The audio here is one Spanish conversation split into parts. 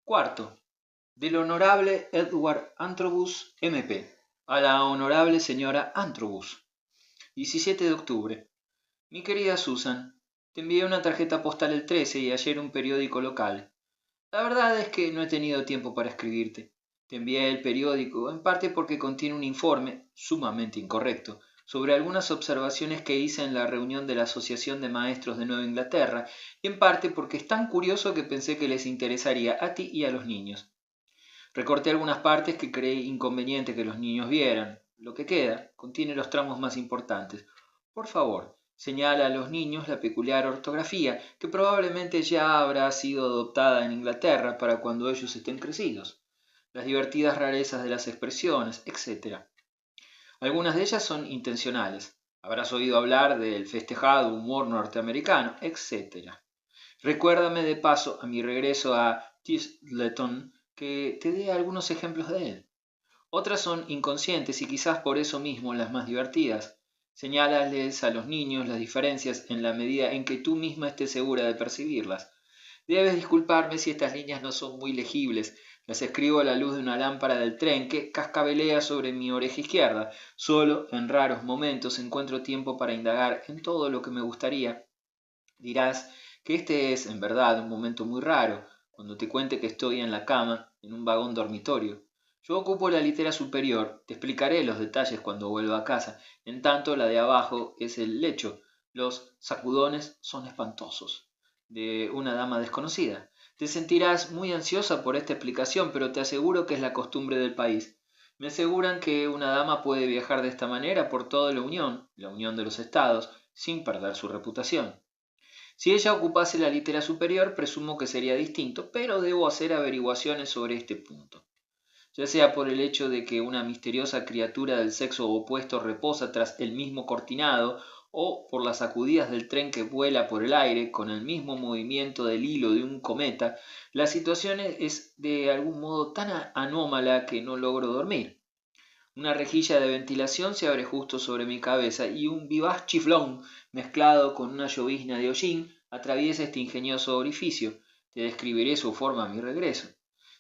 Cuarto, del honorable Edward Antrobus, MP, a la honorable señora Antrobus. 17 de octubre. Mi querida Susan, te envié una tarjeta postal el 13 y ayer un periódico local. La verdad es que no he tenido tiempo para escribirte. Te envié el periódico en parte porque contiene un informe, sumamente incorrecto, sobre algunas observaciones que hice en la reunión de la Asociación de Maestros de Nueva Inglaterra, y en parte porque es tan curioso que pensé que les interesaría a ti y a los niños. Recorté algunas partes que creí inconveniente que los niños vieran. Lo que queda contiene los tramos más importantes. Por favor, señala a los niños la peculiar ortografía que probablemente ya habrá sido adoptada en Inglaterra para cuando ellos estén crecidos, las divertidas rarezas de las expresiones, etc. Algunas de ellas son intencionales. Habrás oído hablar del festejado humor norteamericano, etc. Recuérdame de paso, a mi regreso a Tisleton, que te dé algunos ejemplos de él. Otras son inconscientes y quizás por eso mismo las más divertidas. Señálales a los niños las diferencias en la medida en que tú misma estés segura de percibirlas. Debes disculparme si estas líneas no son muy legibles. Las escribo a la luz de una lámpara del tren que cascabelea sobre mi oreja izquierda. Solo en raros momentos encuentro tiempo para indagar en todo lo que me gustaría. Dirás que este es, en verdad, un momento muy raro, cuando te cuente que estoy en la cama, en un vagón dormitorio. Yo ocupo la litera superior, te explicaré los detalles cuando vuelva a casa. En tanto, la de abajo es el lecho. Los sacudones son espantosos. De una dama desconocida. Te sentirás muy ansiosa por esta explicación, pero te aseguro que es la costumbre del país. Me aseguran que una dama puede viajar de esta manera por toda la Unión de los Estados, sin perder su reputación. Si ella ocupase la litera superior, presumo que sería distinto, pero debo hacer averiguaciones sobre este punto. Ya sea por el hecho de que una misteriosa criatura del sexo opuesto reposa tras el mismo cortinado, o por las sacudidas del tren que vuela por el aire con el mismo movimiento del hilo de un cometa, la situación es de algún modo tan anómala que no logro dormir. Una rejilla de ventilación se abre justo sobre mi cabeza y un vivaz chiflón, mezclado con una llovizna de hollín, atraviesa este ingenioso orificio. Te describiré su forma a mi regreso.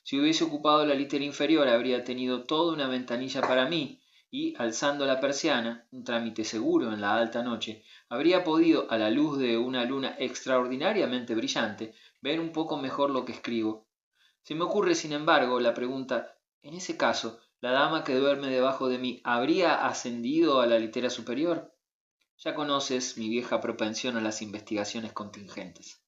Si hubiese ocupado la litera inferior habría tenido toda una ventanilla para mí y, alzando la persiana, un trámite seguro en la alta noche, habría podido, a la luz de una luna extraordinariamente brillante, ver un poco mejor lo que escribo. Se me ocurre, sin embargo, la pregunta, en ese caso, ¿la dama que duerme debajo de mí habría ascendido a la litera superior? Ya conoces mi vieja propensión a las investigaciones contingentes.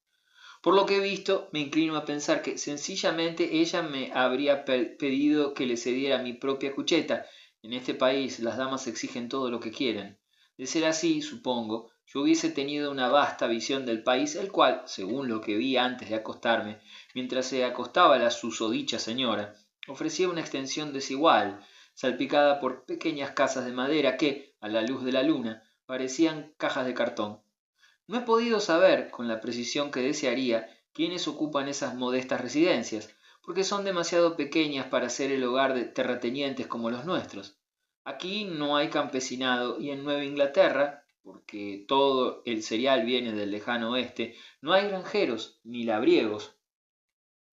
Por lo que he visto, me inclino a pensar que sencillamente ella me habría pedido que le cediera mi propia cucheta. En este país las damas exigen todo lo que quieren. De ser así, supongo, yo hubiese tenido una vasta visión del país, el cual, según lo que vi antes de acostarme, mientras se acostaba la susodicha señora, ofrecía una extensión desigual, salpicada por pequeñas casas de madera que, a la luz de la luna, parecían cajas de cartón. No he podido saber, con la precisión que desearía, quiénes ocupan esas modestas residencias, porque son demasiado pequeñas para ser el hogar de terratenientes como los nuestros. Aquí no hay campesinado y en Nueva Inglaterra, porque todo el cereal viene del lejano oeste, no hay granjeros ni labriegos.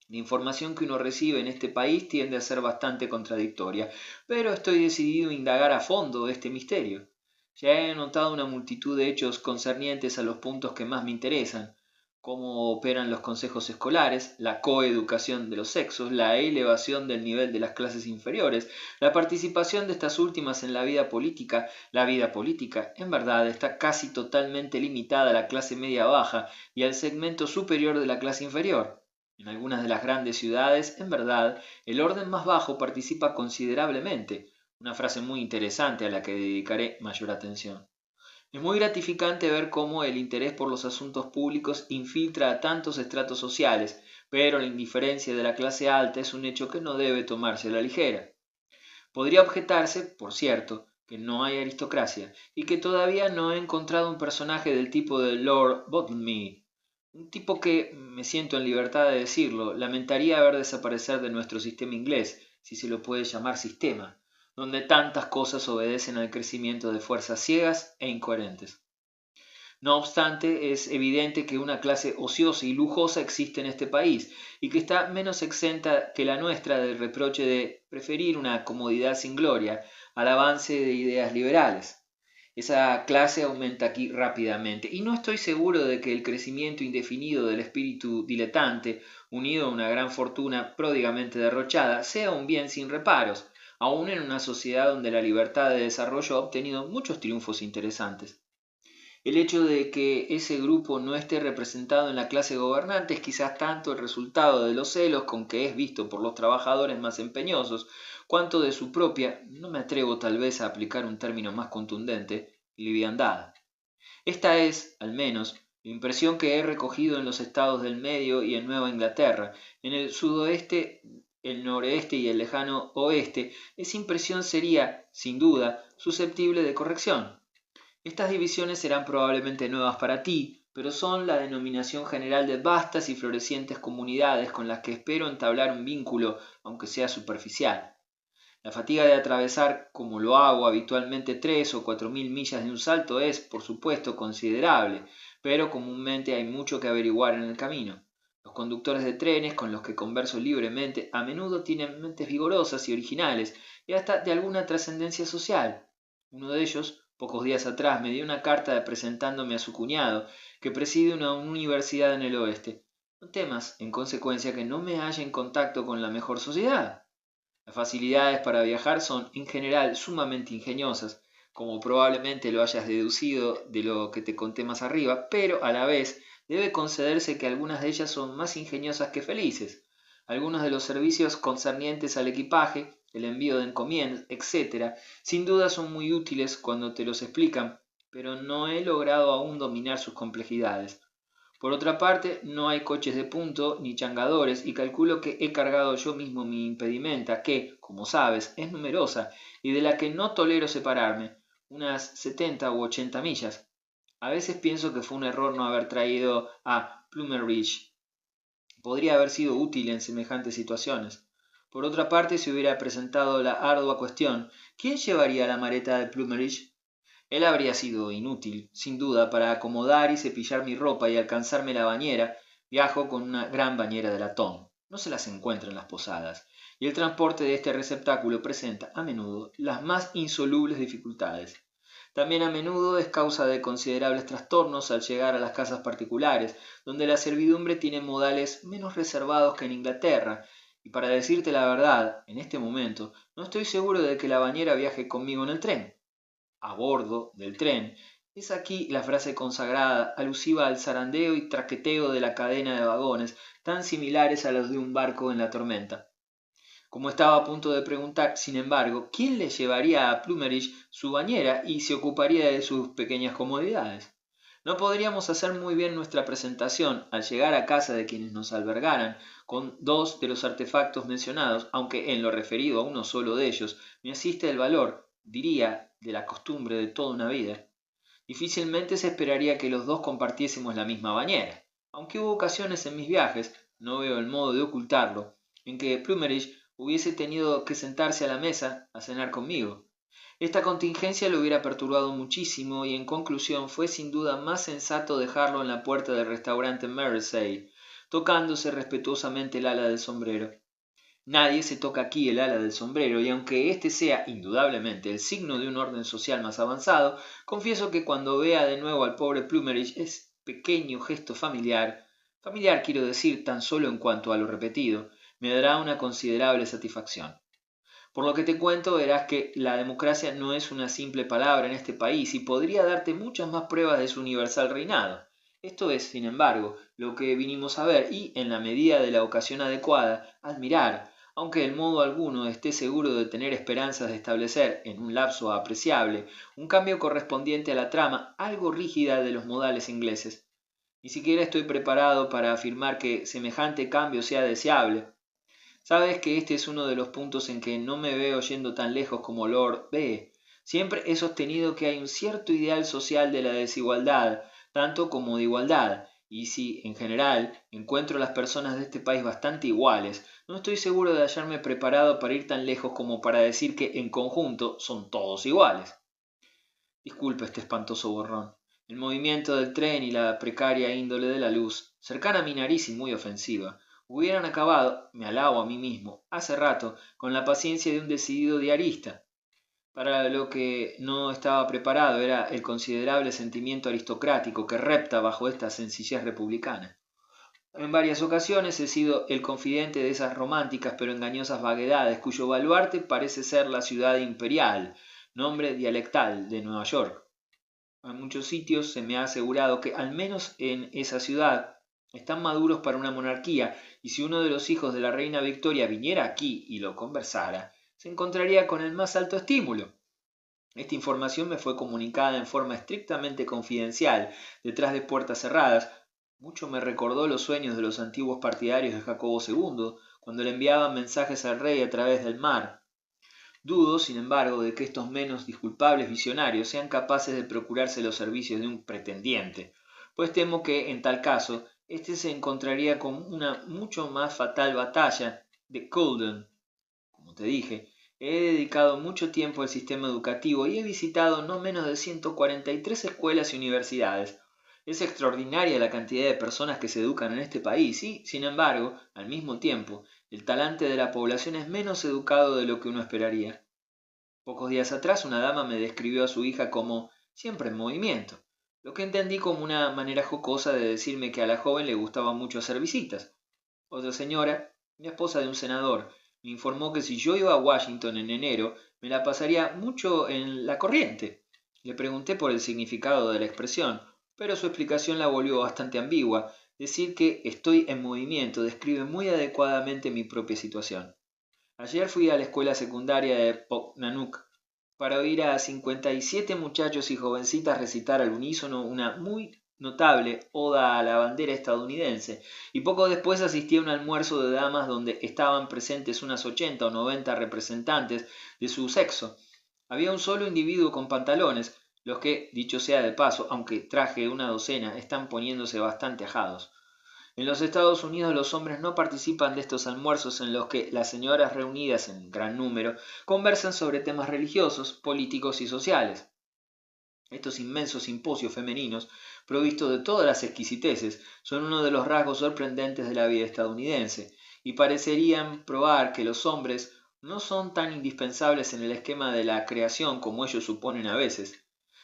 La información que uno recibe en este país tiende a ser bastante contradictoria, pero estoy decidido a indagar a fondo este misterio. Ya he notado una multitud de hechos concernientes a los puntos que más me interesan: cómo operan los consejos escolares, la coeducación de los sexos, la elevación del nivel de las clases inferiores, la participación de estas últimas en la vida política. La vida política, en verdad, está casi totalmente limitada a la clase media baja y al segmento superior de la clase inferior. En algunas de las grandes ciudades, en verdad, el orden más bajo participa considerablemente, una frase muy interesante a la que dedicaré mayor atención. Es muy gratificante ver cómo el interés por los asuntos públicos infiltra a tantos estratos sociales, pero la indiferencia de la clase alta es un hecho que no debe tomarse a la ligera. Podría objetarse, por cierto, que no hay aristocracia, y que todavía no he encontrado un personaje del tipo de Lord Bottomley, un tipo que, me siento en libertad de decirlo, lamentaría ver desaparecer de nuestro sistema inglés, si se lo puede llamar sistema, donde tantas cosas obedecen al crecimiento de fuerzas ciegas e incoherentes. No obstante, es evidente que una clase ociosa y lujosa existe en este país y que está menos exenta que la nuestra del reproche de preferir una comodidad sin gloria al avance de ideas liberales. Esa clase aumenta aquí rápidamente y no estoy seguro de que el crecimiento indefinido del espíritu diletante, unido a una gran fortuna pródigamente derrochada, sea un bien sin reparos, aun en una sociedad donde la libertad de desarrollo ha obtenido muchos triunfos interesantes. El hecho de que ese grupo no esté representado en la clase gobernante es quizás tanto el resultado de los celos con que es visto por los trabajadores más empeñosos, cuanto de su propia, no me atrevo tal vez a aplicar un término más contundente, liviandad. Esta es, al menos, la impresión que he recogido en los estados del medio y en Nueva Inglaterra, en el sudoeste, el noreste y el lejano oeste. Esa impresión sería, sin duda, susceptible de corrección. Estas divisiones serán probablemente nuevas para ti, pero son la denominación general de vastas y florecientes comunidades con las que espero entablar un vínculo, aunque sea superficial. La fatiga de atravesar, como lo hago habitualmente, 3 o 4 mil millas de un salto es, por supuesto, considerable, pero comúnmente hay mucho que averiguar en el camino. Los conductores de trenes con los que converso libremente a menudo tienen mentes vigorosas y originales y hasta de alguna trascendencia social. Uno de ellos, pocos días atrás, me dio una carta presentándome a su cuñado, que preside una universidad en el oeste. No temas, en consecuencia, que no me halle en contacto con la mejor sociedad. Las facilidades para viajar son en general sumamente ingeniosas, como probablemente lo hayas deducido de lo que te conté más arriba, pero a la vez debe concederse que algunas de ellas son más ingeniosas que felices. Algunos de los servicios concernientes al equipaje, el envío de encomiendas, etc., sin duda son muy útiles cuando te los explican, pero no he logrado aún dominar sus complejidades. Por otra parte, no hay coches de punto ni changadores y calculo que he cargado yo mismo mi impedimenta, que, como sabes, es numerosa y de la que no tolero separarme, unas 70 u 80 millas. A veces pienso que fue un error no haber traído a Plummeridge. Podría haber sido útil en semejantes situaciones. Por otra parte, se hubiera presentado la ardua cuestión: ¿quién llevaría la maleta de Plummeridge? Él habría sido inútil, sin duda, para acomodar y cepillar mi ropa y alcanzarme la bañera. Viajo con una gran bañera de latón. No se las encuentra en las posadas, y el transporte de este receptáculo presenta, a menudo, las más insolubles dificultades. También a menudo es causa de considerables trastornos al llegar a las casas particulares, donde la servidumbre tiene modales menos reservados que en Inglaterra, y para decirte la verdad, en este momento, no estoy seguro de que la bañera viaje conmigo en el tren. A bordo del tren. Es aquí la frase consagrada, alusiva al zarandeo y traqueteo de la cadena de vagones, tan similares a los de un barco en la tormenta. Como estaba a punto de preguntar, sin embargo, quién le llevaría a Plummeridge su bañera y se ocuparía de sus pequeñas comodidades. No podríamos hacer muy bien nuestra presentación al llegar a casa de quienes nos albergaran con dos de los artefactos mencionados, aunque en lo referido a uno solo de ellos me asiste el valor, diría, de la costumbre de toda una vida. Difícilmente se esperaría que los dos compartiésemos la misma bañera, aunque hubo ocasiones en mis viajes, no veo el modo de ocultarlo, en que Plummeridge hubiese tenido que sentarse a la mesa a cenar conmigo. Esta contingencia lo hubiera perturbado muchísimo y en conclusión fue sin duda más sensato dejarlo en la puerta del restaurante Mersey, tocándose respetuosamente el ala del sombrero. Nadie se toca aquí el ala del sombrero, y aunque este sea indudablemente el signo de un orden social más avanzado, confieso que cuando vea de nuevo al pobre Plummeridge ese pequeño gesto familiar, familiar quiero decir tan solo en cuanto a lo repetido, me dará una considerable satisfacción. Por lo que te cuento, verás que la democracia no es una simple palabra en este país y podría darte muchas más pruebas de su universal reinado. Esto es, sin embargo, lo que vinimos a ver y, en la medida de la ocasión adecuada, admirar, aunque en modo alguno esté seguro de tener esperanzas de establecer, en un lapso apreciable, un cambio correspondiente a la trama algo rígida de los modales ingleses. Ni siquiera estoy preparado para afirmar que semejante cambio sea deseable. Sabes que este es uno de los puntos en que no me veo yendo tan lejos como Lord B. Siempre he sostenido que hay un cierto ideal social de la desigualdad, tanto como de igualdad, y si, en general, encuentro a las personas de este país bastante iguales, no estoy seguro de hallarme preparado para ir tan lejos como para decir que, en conjunto, son todos iguales. Disculpe este espantoso borrón. El movimiento del tren y la precaria índole de la luz, cercana a mi nariz y muy ofensiva, hubieran acabado, me alabo a mí mismo, hace rato, con la paciencia de un decidido diarista. Para lo que no estaba preparado era el considerable sentimiento aristocrático que repta bajo esta sencillez republicana. En varias ocasiones he sido el confidente de esas románticas pero engañosas vaguedades cuyo baluarte parece ser la ciudad imperial, nombre dialectal de Nueva York. En muchos sitios se me ha asegurado que, al menos en esa ciudad, están maduros para una monarquía, y si uno de los hijos de la reina Victoria viniera aquí y lo conversara, se encontraría con el más alto estímulo. Esta información me fue comunicada en forma estrictamente confidencial, detrás de puertas cerradas. Mucho me recordó los sueños de los antiguos partidarios de Jacobo II, cuando le enviaban mensajes al rey a través del mar. Dudo, sin embargo, de que estos menos disculpables visionarios sean capaces de procurarse los servicios de un pretendiente, pues temo que, en tal caso, éste se encontraría con una mucho más fatal batalla de Culloden. Como te dije, he dedicado mucho tiempo al sistema educativo y he visitado no menos de 143 escuelas y universidades. Es extraordinaria la cantidad de personas que se educan en este país y, sin embargo, al mismo tiempo, el talante de la población es menos educado de lo que uno esperaría. Pocos días atrás una dama me describió a su hija como siempre en movimiento, lo que entendí como una manera jocosa de decirme que a la joven le gustaba mucho hacer visitas. Otra señora, la esposa de un senador, me informó que si yo iba a Washington en enero, me la pasaría mucho en la corriente. Le pregunté por el significado de la expresión, pero su explicación la volvió bastante ambigua. Decir que estoy en movimiento describe muy adecuadamente mi propia situación. Ayer fui a la escuela secundaria de Poquannock para oír a 57 muchachos y jovencitas recitar al unísono una muy notable oda a la bandera estadounidense, y poco después asistí a un almuerzo de damas donde estaban presentes unas 80 o 90 representantes de su sexo. Había un solo individuo con pantalones, los que, dicho sea de paso, aunque traje una docena, están poniéndose bastante ajados. En los Estados Unidos los hombres no participan de estos almuerzos en los que las señoras reunidas en gran número conversan sobre temas religiosos, políticos y sociales. Estos inmensos simposios femeninos, provistos de todas las exquisiteces, son uno de los rasgos sorprendentes de la vida estadounidense, y parecerían probar que los hombres no son tan indispensables en el esquema de la creación como ellos suponen a veces.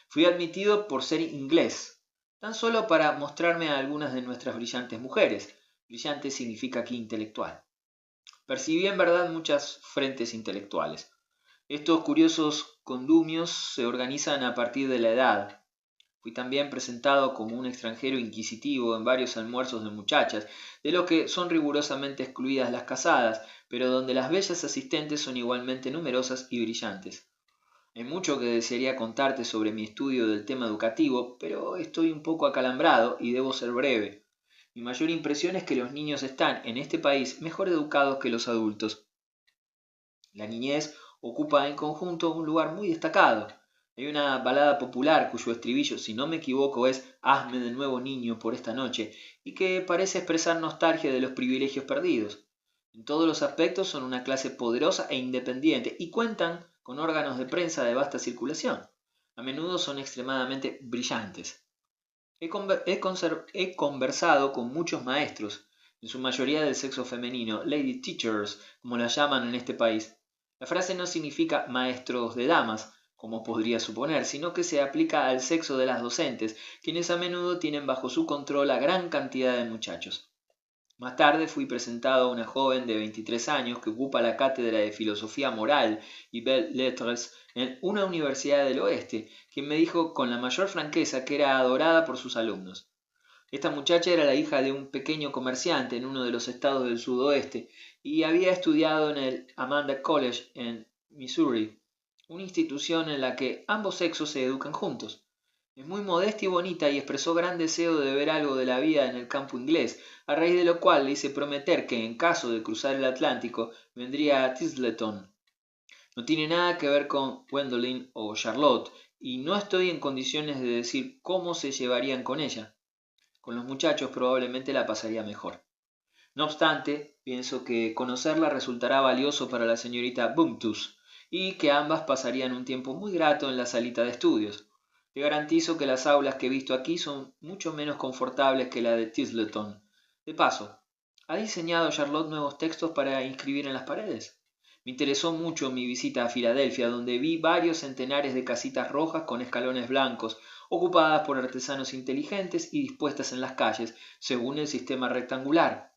Fui admitido por ser inglés, tan solo para mostrarme a algunas de nuestras brillantes mujeres. Brillante significa aquí intelectual. Percibí en verdad muchas frentes intelectuales. Estos curiosos condumios se organizan a partir de la edad. Fui también presentado como un extranjero inquisitivo en varios almuerzos de muchachas, de los que son rigurosamente excluidas las casadas, pero donde las bellas asistentes son igualmente numerosas y brillantes. Hay mucho que desearía contarte sobre mi estudio del tema educativo, pero estoy un poco acalambrado y debo ser breve. Mi mayor impresión es que los niños están, en este país, mejor educados que los adultos. La niñez ocupa en conjunto un lugar muy destacado. Hay una balada popular cuyo estribillo, si no me equivoco, es «Hazme de nuevo niño por esta noche», y que parece expresar nostalgia de los privilegios perdidos. En todos los aspectos son una clase poderosa e independiente y cuentan con órganos de prensa de vasta circulación. A menudo son extremadamente brillantes. He conversado con muchos maestros, en su mayoría del sexo femenino, lady teachers, como las llaman en este país. La frase no significa maestros de damas, como podría suponer, sino que se aplica al sexo de las docentes, quienes a menudo tienen bajo su control a gran cantidad de muchachos. Más tarde fui presentado a una joven de 23 años que ocupa la cátedra de Filosofía Moral y Belles Lettres en una universidad del oeste, quien me dijo con la mayor franqueza que era adorada por sus alumnos. Esta muchacha era la hija de un pequeño comerciante en uno de los estados del sudoeste y había estudiado en el Amanda College en Missouri, una institución en la que ambos sexos se educan juntos. Es muy modesta y bonita y expresó gran deseo de ver algo de la vida en el campo inglés, a raíz de lo cual le hice prometer que en caso de cruzar el Atlántico vendría a Tisleton. No tiene nada que ver con Gwendoline o Charlotte, y no estoy en condiciones de decir cómo se llevarían con ella. Con los muchachos probablemente la pasaría mejor. No obstante, pienso que conocerla resultará valioso para la señorita Bumptus, y que ambas pasarían un tiempo muy grato en la salita de estudios. Te garantizo que las aulas que he visto aquí son mucho menos confortables que la de Tisleton. De paso, ¿ha diseñado Charlotte nuevos textos para inscribir en las paredes? Me interesó mucho mi visita a Filadelfia, donde vi varios centenares de casitas rojas con escalones blancos, ocupadas por artesanos inteligentes y dispuestas en las calles, según el sistema rectangular.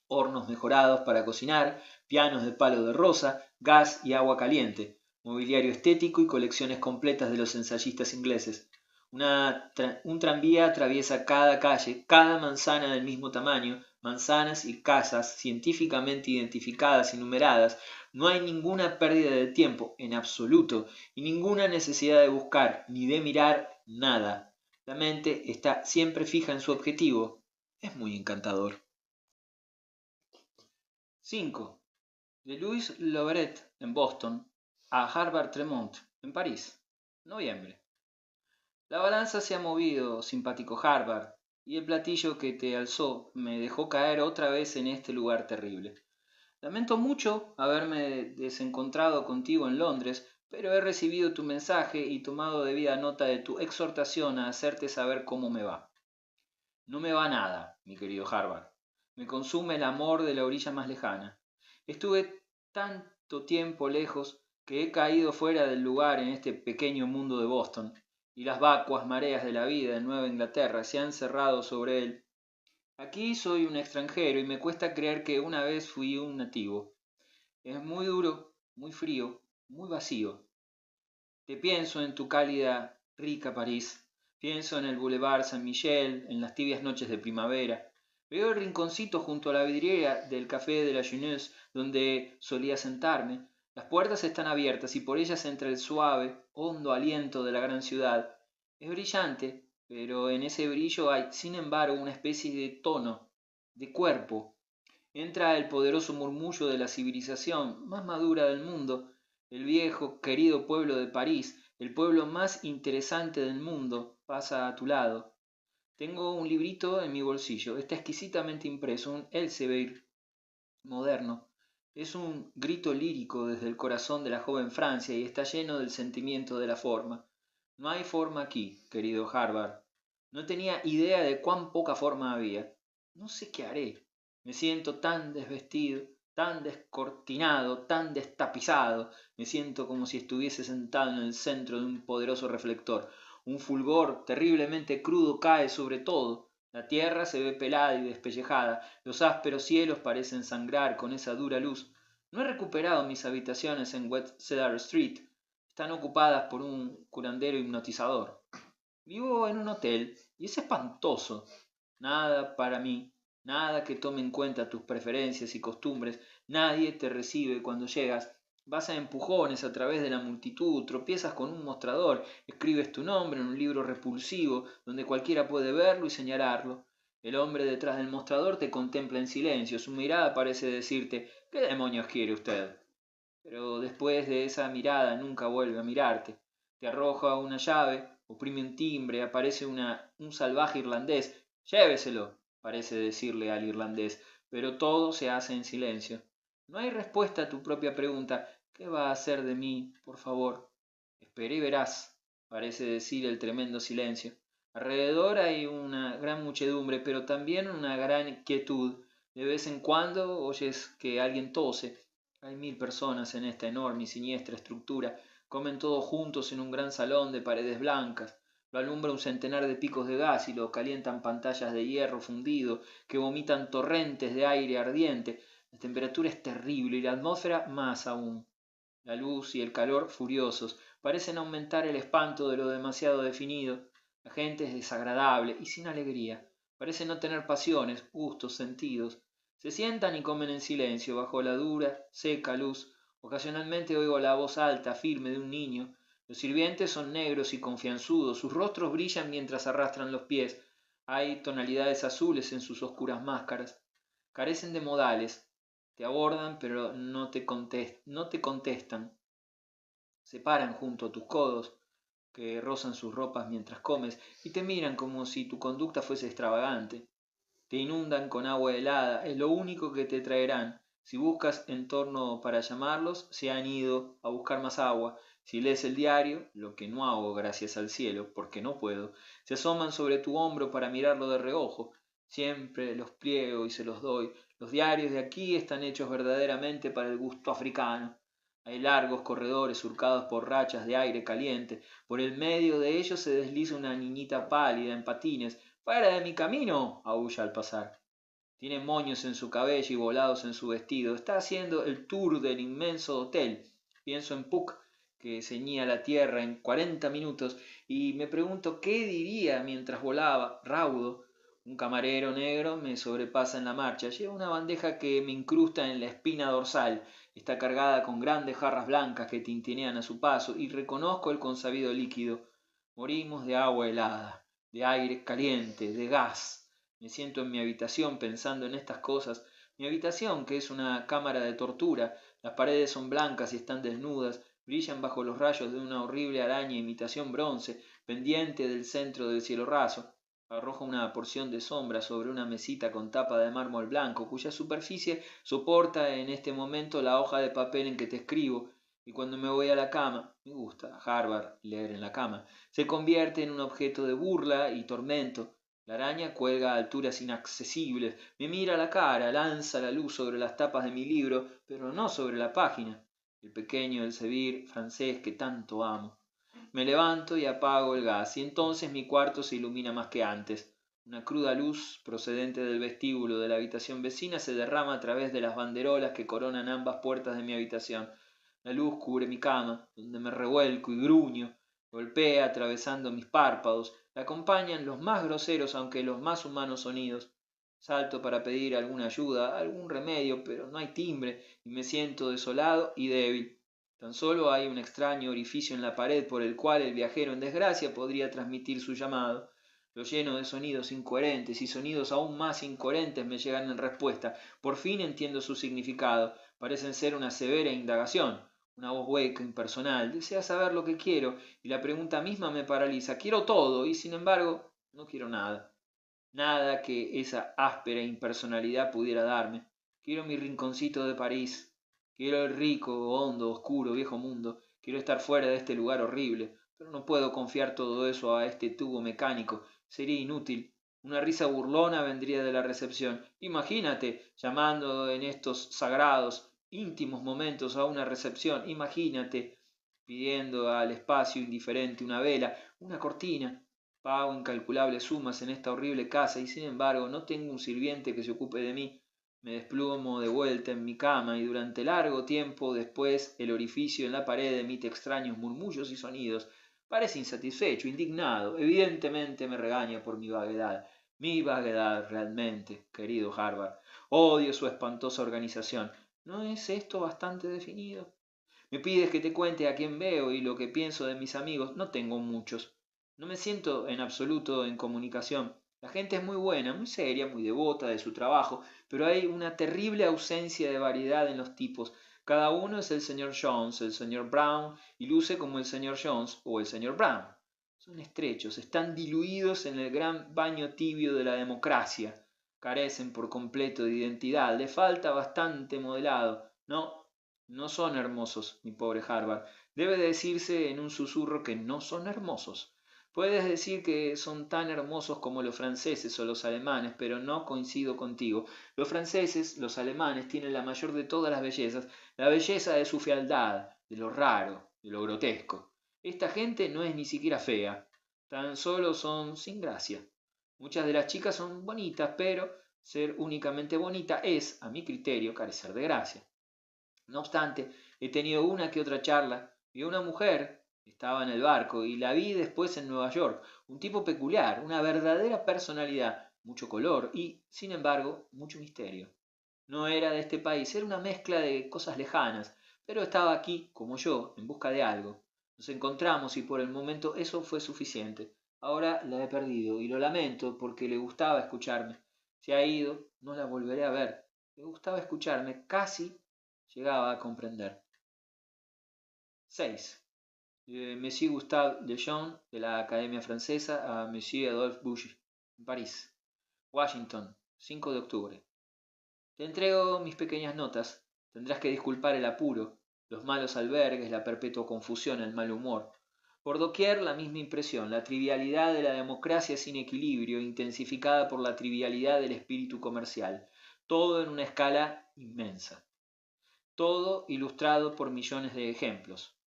Hornos mejorados para cocinar, pianos de palo de rosa, gas y agua caliente, mobiliario estético y colecciones completas de los ensayistas ingleses. Un tranvía atraviesa cada calle, cada manzana del mismo tamaño, manzanas y casas científicamente identificadas y numeradas. No hay ninguna pérdida de tiempo, en absoluto, y ninguna necesidad de buscar ni de mirar nada. La mente está siempre fija en su objetivo. Es muy encantador. 5. De Louis Leverett en Boston a Harvard Tremont en París. Noviembre. La balanza se ha movido, simpático Harvard, y el platillo que te alzó me dejó caer otra vez en este lugar terrible. Lamento mucho haberme desencontrado contigo en Londres, pero he recibido tu mensaje y tomado debida nota de tu exhortación a hacerte saber cómo me va. No me va nada, mi querido Harvard. Me consume el amor de la orilla más lejana. Estuve tanto tiempo lejos que he caído fuera del lugar en este pequeño mundo de Boston, y las vacuas mareas de la vida en Nueva Inglaterra se han cerrado sobre él. Aquí soy un extranjero y me cuesta creer que una vez fui un nativo. Es muy duro, muy frío, muy vacío. Te pienso en tu cálida, rica París. Pienso en el Boulevard Saint-Michel, en las tibias noches de primavera. Veo el rinconcito junto a la vidriera del Café de la Jeunesse donde solía sentarme. Las puertas están abiertas y por ellas entra el suave, hondo aliento de la gran ciudad. Es brillante, pero en ese brillo hay, sin embargo, una especie de tono, de cuerpo. Entra el poderoso murmullo de la civilización más madura del mundo, el viejo, querido pueblo de París, el pueblo más interesante del mundo, pasa a tu lado. Tengo un librito en mi bolsillo, está exquisitamente impreso, un Elsevier moderno. Es un grito lírico desde el corazón de la joven Francia y está lleno del sentimiento de la forma. No hay forma aquí, querido Harvard. No tenía idea de cuán poca forma había. No sé qué haré. Me siento tan desvestido, tan descortinado, tan destapizado. Me siento como si estuviese sentado en el centro de un poderoso reflector. Un fulgor terriblemente crudo cae sobre todo. La tierra se ve pelada y despellejada. Los ásperos cielos parecen sangrar con esa dura luz. No he recuperado mis habitaciones en West Cedar Street. Están ocupadas por un curandero hipnotizador. Vivo en un hotel y es espantoso. Nada para mí, nada que tome en cuenta tus preferencias y costumbres. Nadie te recibe cuando llegas. Vas a empujones a través de la multitud, tropiezas con un mostrador, escribes tu nombre en un libro repulsivo donde cualquiera puede verlo y señalarlo. El hombre detrás del mostrador te contempla en silencio, su mirada parece decirte ¿qué demonios quiere usted? Pero después de esa mirada nunca vuelve a mirarte. Te arroja una llave, oprime un timbre, aparece un salvaje irlandés. Lléveselo, parece decirle al irlandés, pero todo se hace en silencio. No hay respuesta a tu propia pregunta. ¿Qué va a hacer de mí, por favor? Espera y verás, parece decir el tremendo silencio. Alrededor hay una gran muchedumbre, pero también una gran quietud. De vez en cuando oyes que alguien tose. Hay 1000 personas en esta enorme y siniestra estructura. Comen todos juntos en un gran salón de paredes blancas. Lo alumbra un centenar de picos de gas y lo calientan pantallas de hierro fundido que vomitan torrentes de aire ardiente. La temperatura es terrible y la atmósfera más aún. La luz y el calor furiosos parecen aumentar el espanto de lo demasiado definido. La gente es desagradable y sin alegría. Parece no tener pasiones, gustos, sentidos. Se sientan y comen en silencio, bajo la dura, seca luz. Ocasionalmente oigo la voz alta, firme de un niño. Los sirvientes son negros y confianzudos, sus rostros brillan mientras arrastran los pies. Hay tonalidades azules en sus oscuras máscaras. Carecen de modales. Te abordan, pero no te contestan. Se paran junto a tus codos, que rozan sus ropas mientras comes, y te miran como si tu conducta fuese extravagante. Te inundan con agua helada, es lo único que te traerán. Si buscas en torno para llamarlos, se han ido a buscar más agua. Si lees el diario, lo que no hago gracias al cielo, porque no puedo, se asoman sobre tu hombro para mirarlo de reojo. Siempre los pliego y se los doy. Los diarios de aquí están hechos verdaderamente para el gusto africano. Hay largos corredores surcados por rachas de aire caliente. Por el medio de ellos se desliza una niñita pálida en patines. ¡Fuera de mi camino! Aúlla al pasar. Tiene moños en su cabello y volados en su vestido. Está haciendo el tour del inmenso hotel. Pienso en Puck, que ceñía la tierra en 40 minutos, y me pregunto qué diría mientras volaba, raudo. Un camarero negro me sobrepasa en la marcha. Lleva una bandeja que me incrusta en la espina dorsal. Está cargada con grandes jarras blancas que tintinean a su paso, y reconozco el consabido líquido. Morimos de agua helada, de aire caliente, de gas. Me siento en mi habitación pensando en estas cosas. Mi habitación, que es una cámara de tortura. Las paredes son blancas y están desnudas, brillan bajo los rayos de una horrible araña imitación bronce, pendiente del centro del cielo raso. Arroja una porción de sombra sobre una mesita con tapa de mármol blanco, cuya superficie soporta en este momento la hoja de papel en que te escribo, y cuando me voy a la cama, me gusta Harvard leer en la cama, se convierte en un objeto de burla y tormento. La araña cuelga a alturas inaccesibles, me mira a la cara, lanza la luz sobre las tapas de mi libro, pero no sobre la página, el pequeño Elsevier francés que tanto amo. Me levanto y apago el gas, y entonces mi cuarto se ilumina más que antes. Una cruda luz, procedente del vestíbulo de la habitación vecina, se derrama a través de las banderolas que coronan ambas puertas de mi habitación. La luz cubre mi cama, donde me revuelco y gruño, golpea atravesando mis párpados, la acompañan los más groseros aunque los más humanos sonidos. Salto para pedir alguna ayuda, algún remedio, pero no hay timbre, y me siento desolado y débil. Tan solo hay un extraño orificio en la pared por el cual el viajero en desgracia podría transmitir su llamado. Lo lleno de sonidos incoherentes y sonidos aún más incoherentes me llegan en respuesta. Por fin entiendo su significado. Parecen ser una severa indagación. Una voz hueca, impersonal. Desea saber lo que quiero y la pregunta misma me paraliza. Quiero todo y sin embargo no quiero nada. Nada que esa áspera impersonalidad pudiera darme. Quiero mi rinconcito de París. Quiero el rico, hondo, oscuro, viejo mundo. Quiero estar fuera de este lugar horrible. Pero no puedo confiar todo eso a este tubo mecánico. Sería inútil. Una risa burlona vendría de la recepción. Imagínate, llamando en estos sagrados, íntimos momentos a una recepción. Imagínate, pidiendo al espacio indiferente una vela, una cortina. Pago incalculables sumas en esta horrible casa y sin embargo no tengo un sirviente que se ocupe de mí. Me desplomo de vuelta en mi cama y durante largo tiempo después el orificio en la pared emite extraños murmullos y sonidos. Parece insatisfecho, indignado. Evidentemente me regaña por mi vaguedad. Mi vaguedad realmente, querido Harvard. Odio su espantosa organización. ¿No es esto bastante definido? Me pides que te cuente a quién veo y lo que pienso de mis amigos. No tengo muchos. No me siento en absoluto en comunicación. La gente es muy buena, muy seria, muy devota de su trabajo, pero hay una terrible ausencia de variedad en los tipos. Cada uno es el señor Jones, el señor Brown, y luce como el señor Jones o el señor Brown. Son estrechos, están diluidos en el gran baño tibio de la democracia. Carecen por completo de identidad, le falta bastante modelado. No, no son hermosos, mi pobre Harvard. Debe decirse en un susurro que no son hermosos. Puedes decir que son tan hermosos como los franceses o los alemanes, pero no coincido contigo. Los franceses, los alemanes, tienen la mayor de todas las bellezas, la belleza de su fealdad, de lo raro, de lo grotesco. Esta gente no es ni siquiera fea, tan solo son sin gracia. Muchas de las chicas son bonitas, pero ser únicamente bonita es, a mi criterio, carecer de gracia. No obstante, he tenido una que otra charla. Vi a una mujer, estaba en el barco, y la vi después en Nueva York. Un tipo peculiar, una verdadera personalidad, mucho color y, sin embargo, mucho misterio. No era de este país, era una mezcla de cosas lejanas, pero estaba aquí, como yo, en busca de algo. Nos encontramos y por el momento eso fue suficiente. Ahora la he perdido y lo lamento porque le gustaba escucharme. Se ha ido, no la volveré a ver. Le gustaba escucharme, casi llegaba a comprender. 6. De Monsieur Gustave Lejeune, de la Academia Francesa, a Monsieur Adolphe Bouchy, en París. Washington, 5 de octubre. Te entrego mis pequeñas notas. Tendrás que disculpar el apuro. los malos albergues, la perpetua confusión, el mal humor. Por doquier la misma impresión, la trivialidad de la democracia sin equilibrio, intensificada por la trivialidad del espíritu comercial, todo en una escala inmensa, todo ilustrado por millones de ejemplos.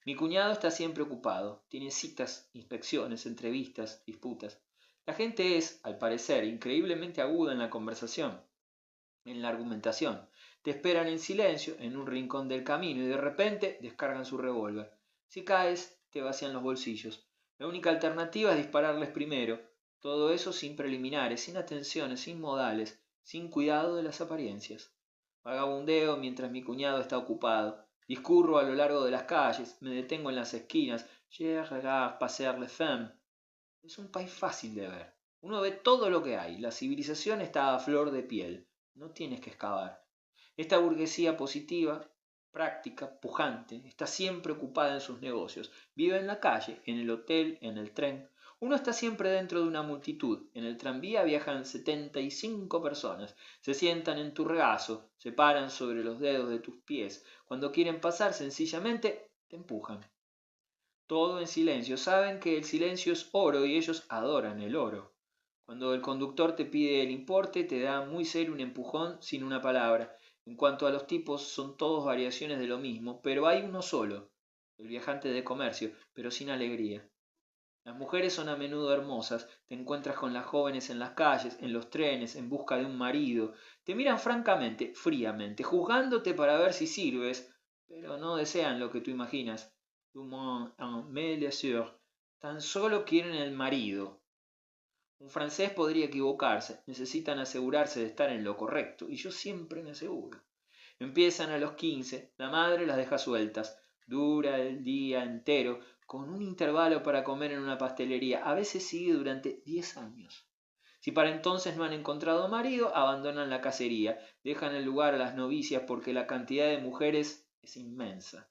Mi cuñado está siempre ocupado, tiene citas, inspecciones, entrevistas, disputas. La gente es, al parecer, increíblemente aguda en la conversación, en la argumentación. Te esperan en silencio, en un rincón del camino, y de repente descargan su revólver. Si caes, te vacían los bolsillos. La única alternativa es dispararles primero. Todo eso sin preliminares, sin atenciones, sin modales, sin cuidado de las apariencias. Vagabundeo mientras mi cuñado está ocupado. Discurro a lo largo de las calles, me detengo en las esquinas. Je regarde passer les femmes. Es un país fácil de ver. Uno ve todo lo que hay. La civilización está a flor de piel. No tienes que excavar. Esta burguesía positiva, práctica, pujante, está siempre ocupada en sus negocios. Vive en la calle, en el hotel, en el tren. Uno está siempre dentro de una multitud. En el tranvía viajan 75 personas. Se sientan en tu regazo, se paran sobre los dedos de tus pies. Cuando quieren pasar, sencillamente te empujan. Todo en silencio. Saben que el silencio es oro y ellos adoran el oro. Cuando el conductor te pide el importe, te da muy serio un empujón sin una palabra. En cuanto a los tipos, son todos variaciones de lo mismo, pero hay uno solo, el viajante de comercio, pero sin alegría. Las mujeres son a menudo hermosas, te encuentras con las jóvenes en las calles, en los trenes, en busca de un marido. Te miran francamente, fríamente, juzgándote para ver si sirves, pero no desean lo que tú imaginas. Du moins un mal sûr. Tan solo quieren el marido. Un francés podría equivocarse, necesitan asegurarse de estar en lo correcto, y yo siempre me aseguro. Empiezan a los 15, la madre las deja sueltas, dura el día entero, con un intervalo para comer en una pastelería, a veces sigue durante 10 años. Si para entonces no han encontrado marido, abandonan la cacería, dejan el lugar a las novicias porque la cantidad de mujeres es inmensa.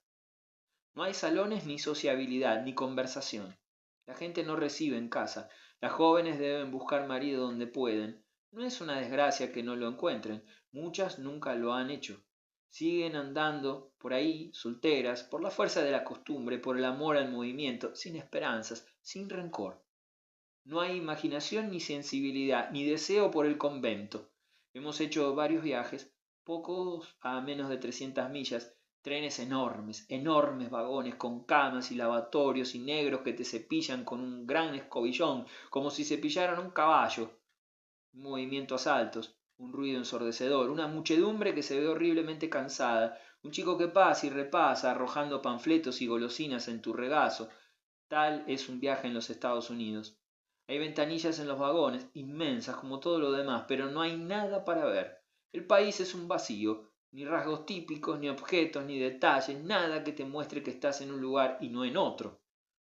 No hay salones ni sociabilidad, ni conversación. La gente no recibe en casa. Las jóvenes deben buscar marido donde pueden. No es una desgracia que no lo encuentren. Muchas nunca lo han hecho. Siguen andando por ahí, solteras, por la fuerza de la costumbre, por el amor al movimiento, sin esperanzas, sin rencor. No hay imaginación ni sensibilidad, ni deseo por el convento. Hemos hecho varios viajes, pocos a menos de 300 millas, trenes enormes, enormes vagones con camas y lavatorios y negros que te cepillan con un gran escobillón, como si cepillaran un caballo. Movimientos altos, un ruido ensordecedor, una muchedumbre que se ve horriblemente cansada, un chico que pasa y repasa arrojando panfletos y golosinas en tu regazo. Tal es un viaje en los Estados Unidos. Hay ventanillas en los vagones, inmensas como todo lo demás, pero no hay nada para ver. El país es un vacío, ni rasgos típicos, ni objetos, ni detalles, nada que te muestre que estás en un lugar y no en otro.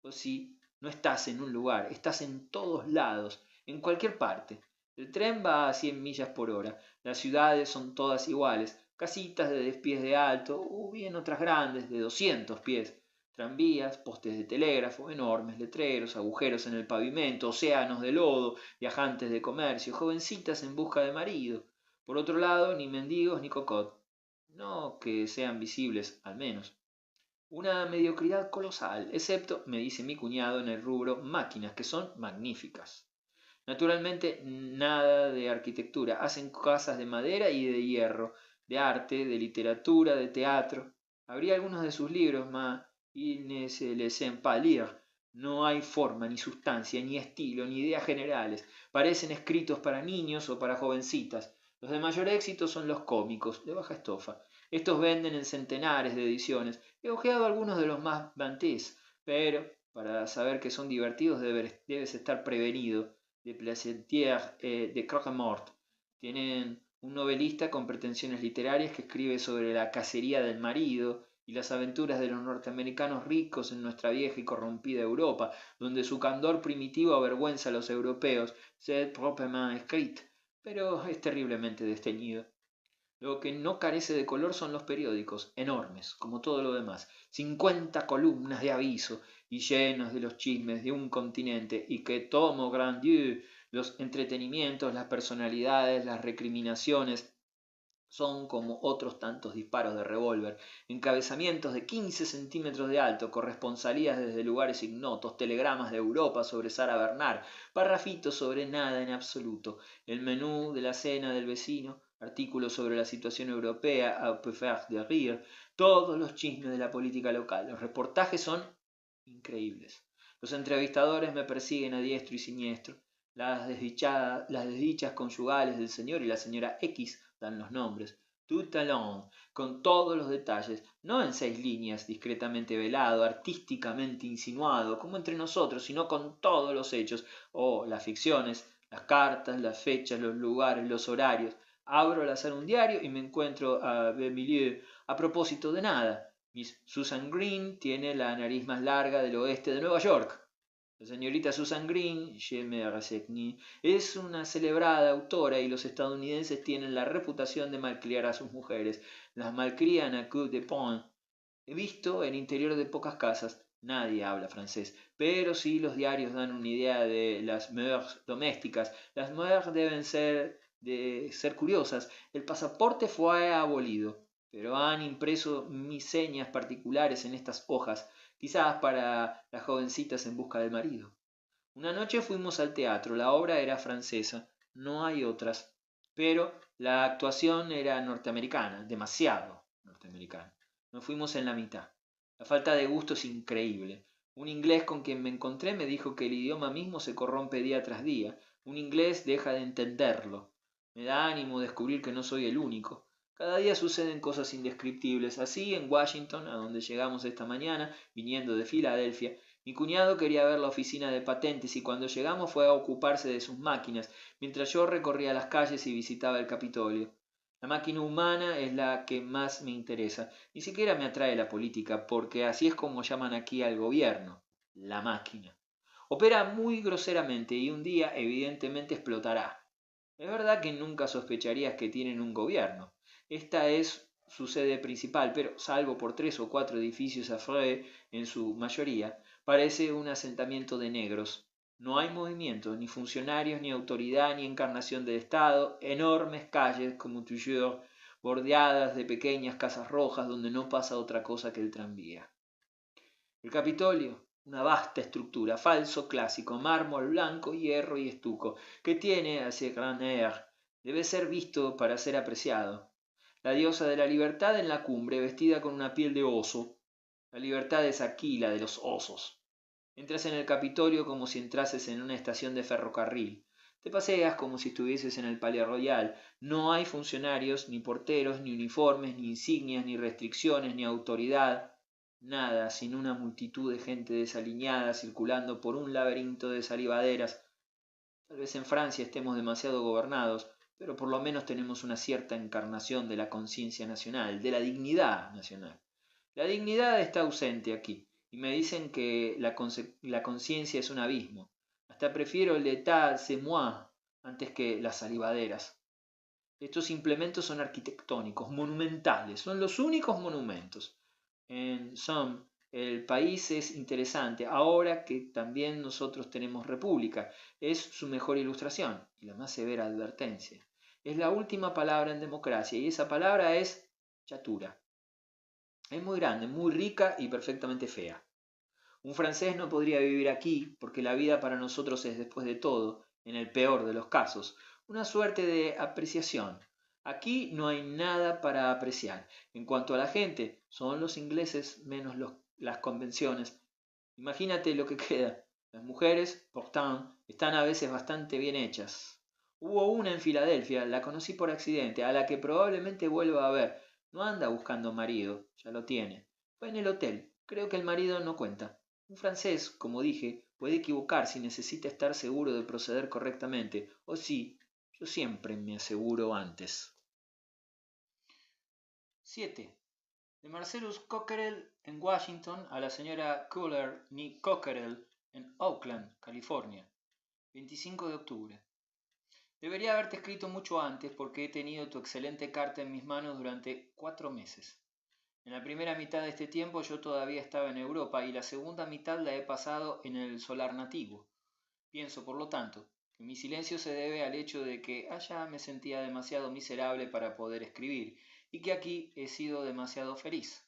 O si no estás en un lugar, estás en todos lados, en cualquier parte. El tren va a 100 millas por hora, las ciudades son todas iguales, casitas de 10 pies de alto, o bien otras grandes de 200 pies. Tranvías, postes de telégrafo, enormes letreros, agujeros en el pavimento, océanos de lodo, viajantes de comercio, jovencitas en busca de marido. Por otro lado, ni mendigos ni cocot. No que sean visibles, al menos. Una mediocridad colosal, excepto, me dice mi cuñado, en el rubro máquinas, que son magníficas. Naturalmente, nada de arquitectura. Hacen casas de madera y de hierro, de arte, de literatura, de teatro. Habría algunos de sus libros, mas ils ne se les aiment pas lire. No hay forma, ni sustancia, ni estilo, ni ideas generales. Parecen escritos para niños o para jovencitas. Los de mayor éxito son los cómicos, de baja estofa. Estos venden en centenares de ediciones. He ojeado algunos de los más vantés, pero para saber que son divertidos debes estar prevenido. De Placetier, de Croque-Mort. Tienen un novelista con pretensiones literarias que escribe sobre la cacería del marido y las aventuras de los norteamericanos ricos en nuestra vieja y corrompida Europa, donde su candor primitivo avergüenza a los europeos, c'est proprement écrit, pero es terriblemente desteñido. Lo que no carece de color son los periódicos, enormes, como todo lo demás, 50 columnas de aviso y llenos de los chismes de un continente, y que tomo grand Dieu, los entretenimientos, las personalidades, las recriminaciones, Son como otros tantos disparos de revólver, encabezamientos de 15 centímetros de alto, corresponsalías desde lugares ignotos, telegramas de Europa sobre Sara Bernard, parrafitos sobre nada en absoluto, el menú de la cena del vecino, artículos sobre la situación europea à peu faire de rire, todos los chismes de la política local. Los reportajes son increíbles. Los entrevistadores me persiguen a diestro y siniestro. Las desdichas conyugales del señor y la señora X dan los nombres. Tout à l'heure, con todos los detalles, no en 6 líneas, discretamente velado, artísticamente insinuado, como entre nosotros, sino con todos los hechos, las ficciones, las cartas, las fechas, los lugares, los horarios. Abro al azar un diario y me encuentro a Bemilieu a propósito de nada. Miss Susan Green tiene la nariz más larga del oeste de Nueva York. La señorita Susan Green, je me resigne, es una celebrada autora y los estadounidenses tienen la reputación de malcriar a sus mujeres. Las malcrían a coup de poing. He visto el interior de pocas casas. Nadie habla francés, pero sí los diarios dan una idea de las mœurs domésticas. Las mœurs deben ser curiosas. El pasaporte fue abolido, pero han impreso mis señas particulares en estas hojas, quizás para las jovencitas en busca del marido. Una noche fuimos al teatro. La obra era francesa, no hay otras, pero la actuación era norteamericana, demasiado norteamericana. Nos fuimos en la mitad. La falta de gusto es increíble. Un inglés con quien me encontré me dijo que el idioma mismo se corrompe día tras día. Un inglés deja de entenderlo. Me da ánimo descubrir que no soy el único. Cada día suceden cosas indescriptibles. Así, en Washington, a donde llegamos esta mañana, viniendo de Filadelfia, mi cuñado quería ver la oficina de patentes y cuando llegamos fue a ocuparse de sus máquinas, mientras yo recorría las calles y visitaba el Capitolio. La máquina humana es la que más me interesa. Ni siquiera me atrae la política, porque así es como llaman aquí al gobierno, la máquina. Opera muy groseramente y un día evidentemente explotará. Es verdad que nunca sospecharías que tienen un gobierno. Esta es su sede principal, pero salvo por 3 o 4 edificios affreux en su mayoría, parece un asentamiento de negros. No hay movimiento, ni funcionarios, ni autoridad, ni encarnación del Estado. Enormes calles, como toujours, bordeadas de pequeñas casas rojas donde no pasa otra cosa que el tranvía. El Capitolio, una vasta estructura, falso clásico, mármol blanco, hierro y estuco, que tiene ese grand air. Debe ser visto para ser apreciado. La diosa de la libertad en la cumbre, vestida con una piel de oso. La libertad es aquí la de los osos. Entras en el Capitolio como si entrases en una estación de ferrocarril. Te paseas como si estuvieses en el Palais Royal. No hay funcionarios, ni porteros, ni uniformes, ni insignias, ni restricciones, ni autoridad. Nada, sin una multitud de gente desaliñada circulando por un laberinto de salivaderas. Tal vez en Francia estemos demasiado gobernados, pero por lo menos tenemos una cierta encarnación de la conciencia nacional, de la dignidad nacional. La dignidad está ausente aquí, y me dicen que la conciencia es un abismo. Hasta prefiero el état c'est moi antes que las salivaderas. Estos implementos son arquitectónicos, monumentales, son los únicos monumentos. En Somme, el país es interesante, ahora que también nosotros tenemos república. Es su mejor ilustración y la más severa advertencia. Es la última palabra en democracia y esa palabra es chatura. Es muy grande, muy rica y perfectamente fea. Un francés no podría vivir aquí porque la vida para nosotros es, después de todo, en el peor de los casos, una suerte de apreciación. Aquí no hay nada para apreciar. En cuanto a la gente, son los ingleses menos las convenciones. Imagínate lo que queda. Las mujeres, pourtant, están a veces bastante bien hechas. Hubo una en Filadelfia, la conocí por accidente, a la que probablemente vuelva a ver. No anda buscando marido, ya lo tiene. Fue en el hotel. Creo que el marido no cuenta. Un francés, como dije, puede equivocarse y necesita estar seguro de proceder correctamente. O sí, yo siempre me aseguro antes. 7. De Marcellus Cockerell en Washington a la señora Cooler ni Cockerell en Oakland, California. 25 de octubre. Debería haberte escrito mucho antes porque he tenido tu excelente carta en mis manos durante 4 meses. En la primera mitad de este tiempo yo todavía estaba en Europa y la segunda mitad la he pasado en el solar nativo. Pienso, por lo tanto, Mi silencio se debe al hecho de que allá me sentía demasiado miserable para poder escribir y que aquí he sido demasiado feliz.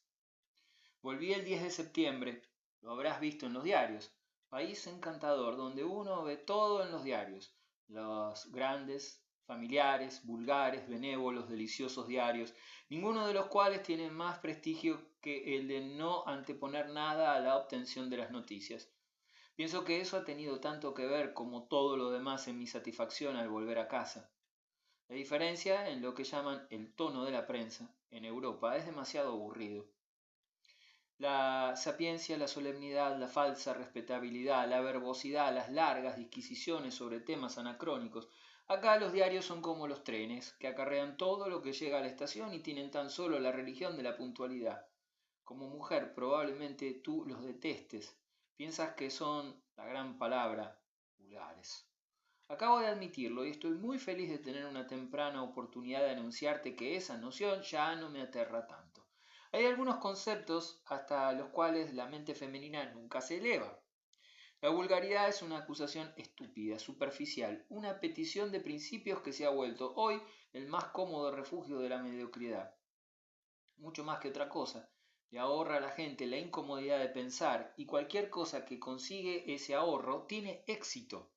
Volví el 10 de septiembre, lo habrás visto en los diarios, país encantador donde uno ve todo en los diarios, los grandes, familiares, vulgares, benévolos, deliciosos diarios, ninguno de los cuales tiene más prestigio que el de no anteponer nada a la obtención de las noticias. Pienso que eso ha tenido tanto que ver como todo lo demás en mi satisfacción al volver a casa. La diferencia en lo que llaman el tono de la prensa en Europa es demasiado aburrido. La sapiencia, la solemnidad, la falsa respetabilidad, la verbosidad, las largas disquisiciones sobre temas anacrónicos. Acá los diarios son como los trenes, que acarrean todo lo que llega a la estación y tienen tan solo la religión de la puntualidad. Como mujer probablemente tú los detestes. Piensas que son, la gran palabra, vulgares. Acabo de admitirlo y estoy muy feliz de tener una temprana oportunidad de anunciarte que esa noción ya no me aterra tanto. Hay algunos conceptos hasta los cuales la mente femenina nunca se eleva. La vulgaridad es una acusación estúpida, superficial, una petición de principios que se ha vuelto hoy el más cómodo refugio de la mediocridad. Mucho más que otra cosa, le ahorra a la gente la incomodidad de pensar y cualquier cosa que consigue ese ahorro tiene éxito.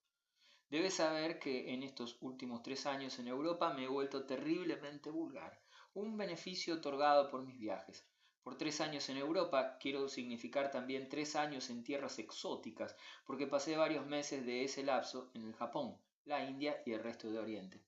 Debes saber que en estos últimos 3 años en Europa me he vuelto terriblemente vulgar, un beneficio otorgado por mis viajes. Por 3 años en Europa quiero significar también 3 años en tierras exóticas, porque pasé varios meses de ese lapso en el Japón, la India y el resto de Oriente.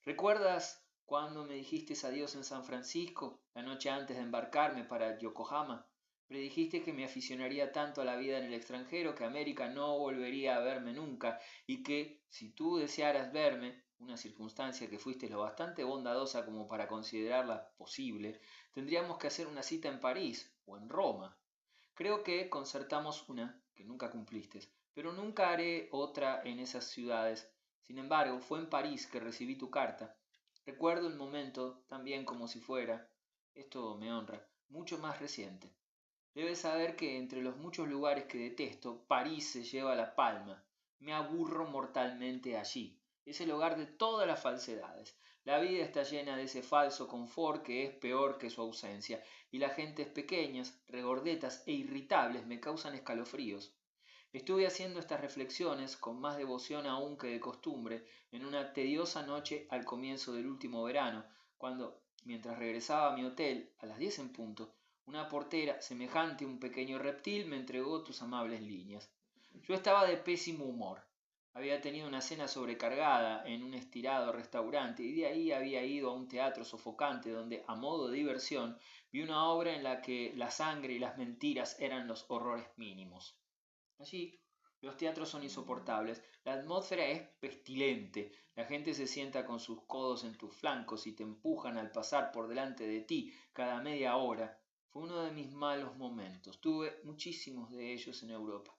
¿Recuerdas cuando me dijiste adiós en San Francisco, la noche antes de embarcarme para Yokohama? Predijiste que me aficionaría tanto a la vida en el extranjero que América no volvería a verme nunca y que, si tú desearas verme, una circunstancia que fuiste lo bastante bondadosa como para considerarla posible, tendríamos que hacer una cita en París o en Roma. Creo que concertamos una, que nunca cumpliste, pero nunca haré otra en esas ciudades. Sin embargo, fue en París que recibí tu carta. Recuerdo el momento también como si fuera, esto me honra, mucho más reciente. Debes saber que entre los muchos lugares que detesto, París se lleva la palma. Me aburro mortalmente allí. Es el hogar de todas las falsedades. La vida está llena de ese falso confort que es peor que su ausencia, y las gentes pequeñas, regordetas e irritables me causan escalofríos. Estuve haciendo estas reflexiones con más devoción aún que de costumbre en una tediosa noche al comienzo del último verano, cuando, mientras regresaba a mi hotel a las 10 en punto, una portera, semejante a un pequeño reptil, me entregó tus amables líneas. Yo estaba de pésimo humor. Había tenido una cena sobrecargada en un estirado restaurante y de ahí había ido a un teatro sofocante donde, a modo de diversión, vi una obra en la que la sangre y las mentiras eran los horrores mínimos. Allí los teatros son insoportables, la atmósfera es pestilente, la gente se sienta con sus codos en tus flancos y te empujan al pasar por delante de ti cada media hora. Fue uno de mis malos momentos, tuve muchísimos de ellos en Europa.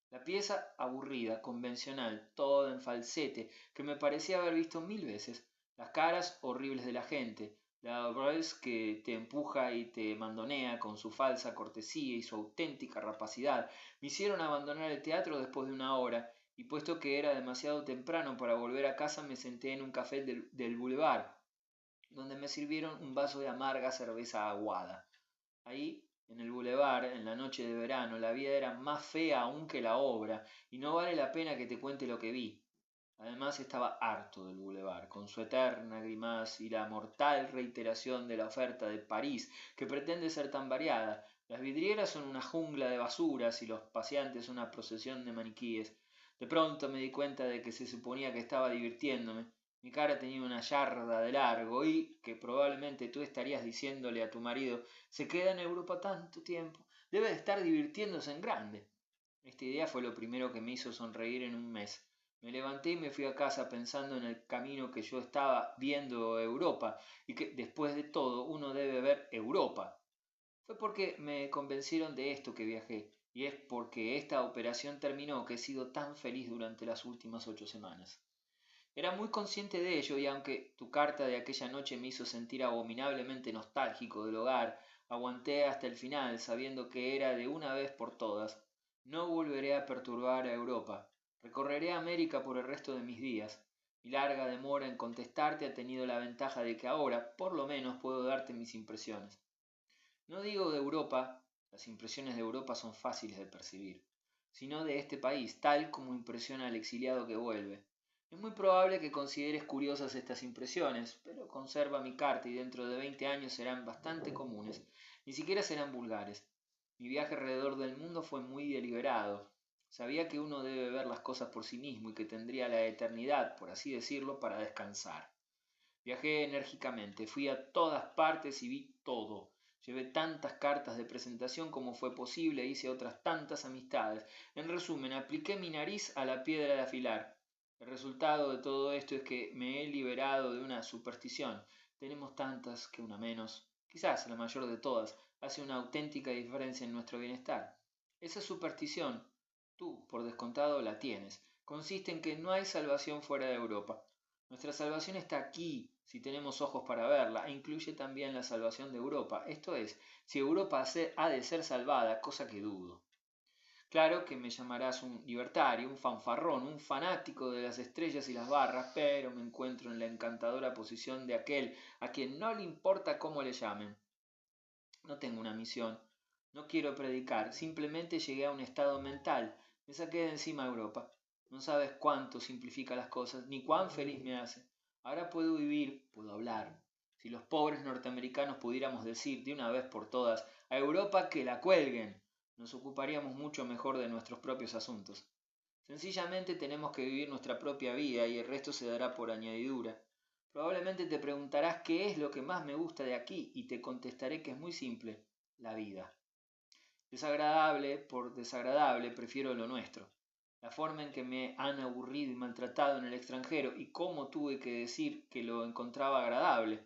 La pieza aburrida, convencional, toda en falsete, que me parecía haber visto 1000 veces, las caras horribles de la gente, la Royce que te empuja y te mandonea con su falsa cortesía y su auténtica rapacidad, me hicieron abandonar el teatro después de una hora, y puesto que era demasiado temprano para volver a casa me senté en un café del boulevard, donde me sirvieron un vaso de amarga cerveza aguada. Ahí, en el bulevar, en la noche de verano, la vida era más fea aún que la obra, y no vale la pena que te cuente lo que vi. Además estaba harto del bulevar, con su eterna grimaz y la mortal reiteración de la oferta de París, que pretende ser tan variada. Las vidrieras son una jungla de basuras y los paseantes una procesión de maniquíes. De pronto me di cuenta de que se suponía que estaba divirtiéndome. Mi cara tenía una yarda de largo y, que probablemente tú estarías diciéndole a tu marido, se queda en Europa tanto tiempo, debe de estar divirtiéndose en grande. Esta idea fue lo primero que me hizo sonreír en un mes. Me levanté y me fui a casa pensando en el camino que yo estaba viendo Europa y que después de todo uno debe ver Europa. Fue porque me convencieron de esto que viajé y es porque esta operación terminó que he sido tan feliz durante las últimas 8 semanas. Era muy consciente de ello y aunque tu carta de aquella noche me hizo sentir abominablemente nostálgico del hogar, aguanté hasta el final sabiendo que era de una vez por todas. No volveré a perturbar a Europa. Recorreré América por el resto de mis días. Mi larga demora en contestarte ha tenido la ventaja de que ahora, por lo menos, puedo darte mis impresiones. No digo de Europa, las impresiones de Europa son fáciles de percibir, sino de este país, tal como impresiona al exiliado que vuelve. Es muy probable que consideres curiosas estas impresiones, pero conserva mi carta y dentro de 20 años serán bastante comunes, ni siquiera serán vulgares. Mi viaje alrededor del mundo fue muy deliberado. Sabía que uno debe ver las cosas por sí mismo y que tendría la eternidad, por así decirlo, para descansar. Viajé enérgicamente, fui a todas partes y vi todo. Llevé tantas cartas de presentación como fue posible e hice otras tantas amistades. En resumen, apliqué mi nariz a la piedra de afilar. El resultado de todo esto es que me he liberado de una superstición. Tenemos tantas que una menos, quizás la mayor de todas, hace una auténtica diferencia en nuestro bienestar. Esa superstición, tú, por descontado, la tienes. Consiste en que no hay salvación fuera de Europa. Nuestra salvación está aquí, si tenemos ojos para verla, e incluye también la salvación de Europa, esto es, si Europa ha de ser salvada, cosa que dudo. Claro que me llamarás un libertario, un fanfarrón, un fanático de las estrellas y las barras, pero me encuentro en la encantadora posición de aquel a quien no le importa cómo le llamen. No tengo una misión, no quiero predicar, simplemente llegué a un estado mental, me saqué de encima Europa. No sabes cuánto simplifica las cosas, ni cuán feliz me hace. Ahora puedo vivir, puedo hablar. Si los pobres norteamericanos pudiéramos decir de una vez por todas a Europa que la cuelguen, nos ocuparíamos mucho mejor de nuestros propios asuntos. Sencillamente tenemos que vivir nuestra propia vida y el resto se dará por añadidura. Probablemente te preguntarás qué es lo que más me gusta de aquí y te contestaré que es muy simple, la vida. Desagradable por desagradable prefiero lo nuestro. La forma en que me han aburrido y maltratado en el extranjero y cómo tuve que decir que lo encontraba agradable.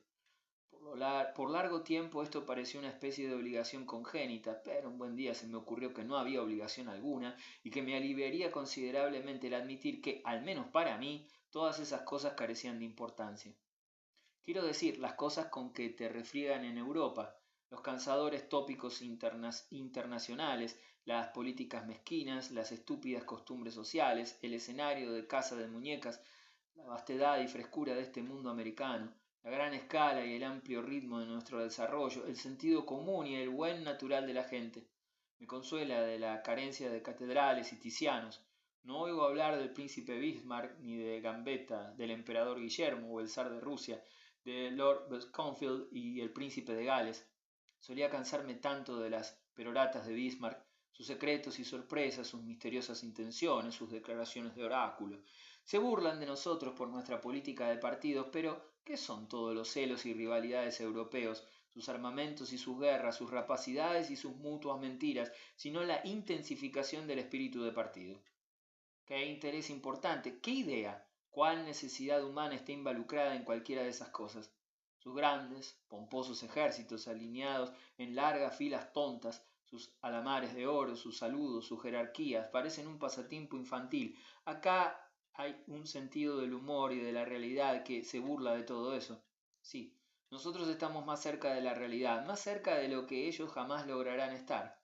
Por largo tiempo esto pareció una especie de obligación congénita, pero un buen día se me ocurrió que no había obligación alguna y que me aliviaría considerablemente el admitir que, al menos para mí, todas esas cosas carecían de importancia. Quiero decir, las cosas con que te refriegan en Europa, los cansadores tópicos internacionales, las políticas mezquinas, las estúpidas costumbres sociales, el escenario de caza de muñecas, la vastedad y frescura de este mundo americano, la gran escala y el amplio ritmo de nuestro desarrollo, el sentido común y el buen natural de la gente. Me consuela de la carencia de catedrales y ticianos. No oigo hablar del príncipe Bismarck ni de Gambetta, del emperador Guillermo o el zar de Rusia, de Lord Beaconsfield y el príncipe de Gales. Solía cansarme tanto de las peroratas de Bismarck, sus secretos y sorpresas, sus misteriosas intenciones, sus declaraciones de oráculo. Se burlan de nosotros por nuestra política de partidos, pero ¿qué son todos los celos y rivalidades europeos, sus armamentos y sus guerras, sus rapacidades y sus mutuas mentiras, sino la intensificación del espíritu de partido? ¿Qué interés importante? ¿Qué idea? ¿Cuál necesidad humana está involucrada en cualquiera de esas cosas? Sus grandes, pomposos ejércitos alineados en largas filas tontas, sus alamares de oro, sus saludos, sus jerarquías, parecen un pasatiempo infantil. Acá hay un sentido del humor y de la realidad que se burla de todo eso. Sí, nosotros estamos más cerca de la realidad, más cerca de lo que ellos jamás lograrán estar.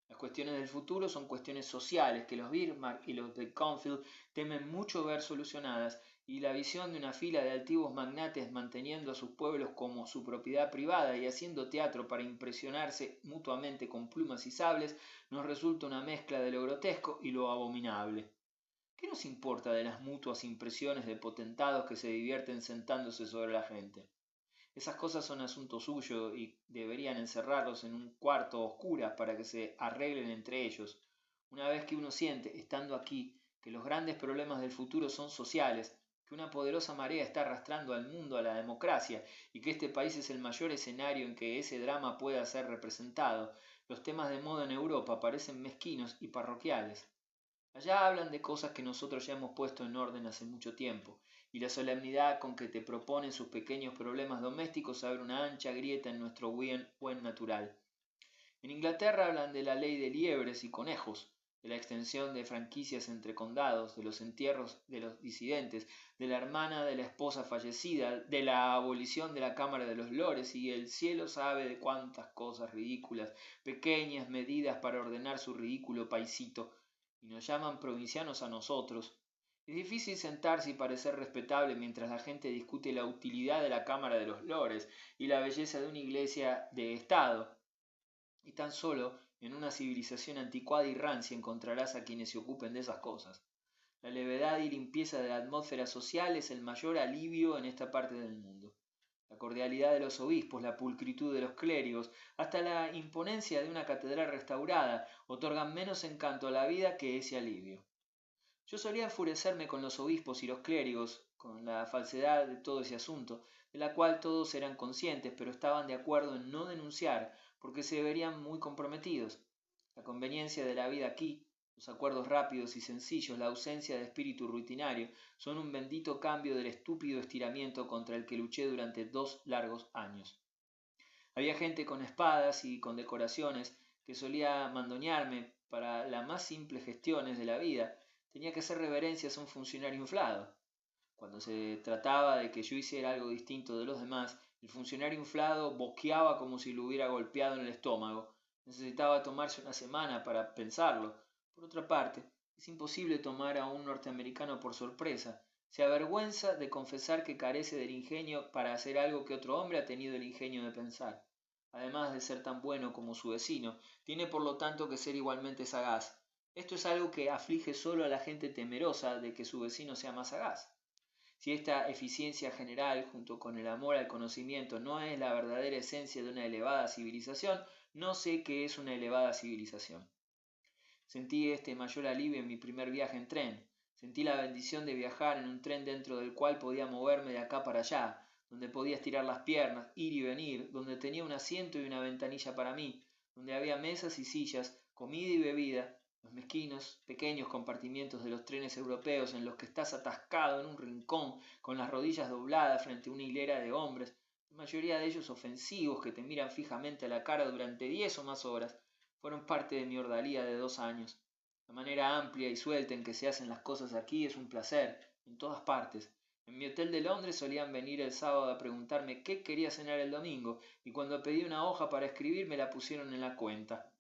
Las cuestiones del futuro son cuestiones sociales que los Bismarck y los Beaconsfield temen mucho ver solucionadas, y la visión de una fila de altivos magnates manteniendo a sus pueblos como su propiedad privada y haciendo teatro para impresionarse mutuamente con plumas y sables nos resulta una mezcla de lo grotesco y lo abominable. ¿Qué nos importa de las mutuas impresiones de potentados que se divierten sentándose sobre la gente? Esas cosas son asunto suyo y deberían encerrarlos en un cuarto oscura para que se arreglen entre ellos. Una vez que uno siente, estando aquí, que los grandes problemas del futuro son sociales, que una poderosa marea está arrastrando al mundo a la democracia y que este país es el mayor escenario en que ese drama pueda ser representado, los temas de moda en Europa parecen mezquinos y parroquiales. Allá hablan de cosas que nosotros ya hemos puesto en orden hace mucho tiempo, y la solemnidad con que te proponen sus pequeños problemas domésticos abre una ancha grieta en nuestro buen natural. En Inglaterra hablan de la ley de liebres y conejos, de la extensión de franquicias entre condados, de los entierros de los disidentes, de la hermana de la esposa fallecida, de la abolición de la Cámara de los Lores y el cielo sabe de cuántas cosas ridículas, pequeñas medidas para ordenar su ridículo paisito, y nos llaman provincianos a nosotros, Es difícil sentarse y parecer respetable mientras la gente discute la utilidad de la Cámara de los Lores y la belleza de una iglesia de Estado. Y tan solo en una civilización anticuada y rancia encontrarás a quienes se ocupen de esas cosas. La levedad y limpieza de la atmósfera social es el mayor alivio en esta parte del mundo. La cordialidad de los obispos, la pulcritud de los clérigos, hasta la imponencia de una catedral restaurada, otorgan menos encanto a la vida que ese alivio. Yo solía enfurecerme con los obispos y los clérigos, con la falsedad de todo ese asunto, de la cual todos eran conscientes, pero estaban de acuerdo en no denunciar, porque se verían muy comprometidos. La conveniencia de la vida aquí, los acuerdos rápidos y sencillos, la ausencia de espíritu rutinario, son un bendito cambio del estúpido estiramiento contra el que luché durante 2 largos años. Había gente con espadas y con decoraciones que solía mandonearme para las más simples gestiones de la vida. Tenía que hacer reverencias a un funcionario inflado. Cuando se trataba de que yo hiciera algo distinto de los demás, el funcionario inflado boqueaba como si lo hubiera golpeado en el estómago. Necesitaba tomarse una semana para pensarlo. Por otra parte, es imposible tomar a un norteamericano por sorpresa. Se avergüenza de confesar que carece del ingenio para hacer algo que otro hombre ha tenido el ingenio de pensar. Además de ser tan bueno como su vecino, tiene por lo tanto que ser igualmente sagaz. Esto es algo que aflige solo a la gente temerosa de que su vecino sea más sagaz. Si esta eficiencia general, junto con el amor al conocimiento, no es la verdadera esencia de una elevada civilización, no sé qué es una elevada civilización. Sentí este mayor alivio en mi primer viaje en tren. Sentí la bendición de viajar en un tren dentro del cual podía moverme de acá para allá, donde podía estirar las piernas, ir y venir, donde tenía un asiento y una ventanilla para mí, donde había mesas y sillas, comida y bebida, los mezquinos, pequeños compartimientos de los trenes europeos en los que estás atascado en un rincón con las rodillas dobladas frente a una hilera de hombres, la mayoría de ellos ofensivos que te miran fijamente a la cara durante 10 o más horas, fueron parte de mi ordalía de 2 años. La manera amplia y suelta en que se hacen las cosas aquí es un placer, en todas partes. En mi hotel de Londres solían venir el sábado a preguntarme qué quería cenar el domingo, y cuando pedí una hoja para escribir me la pusieron en la cuenta.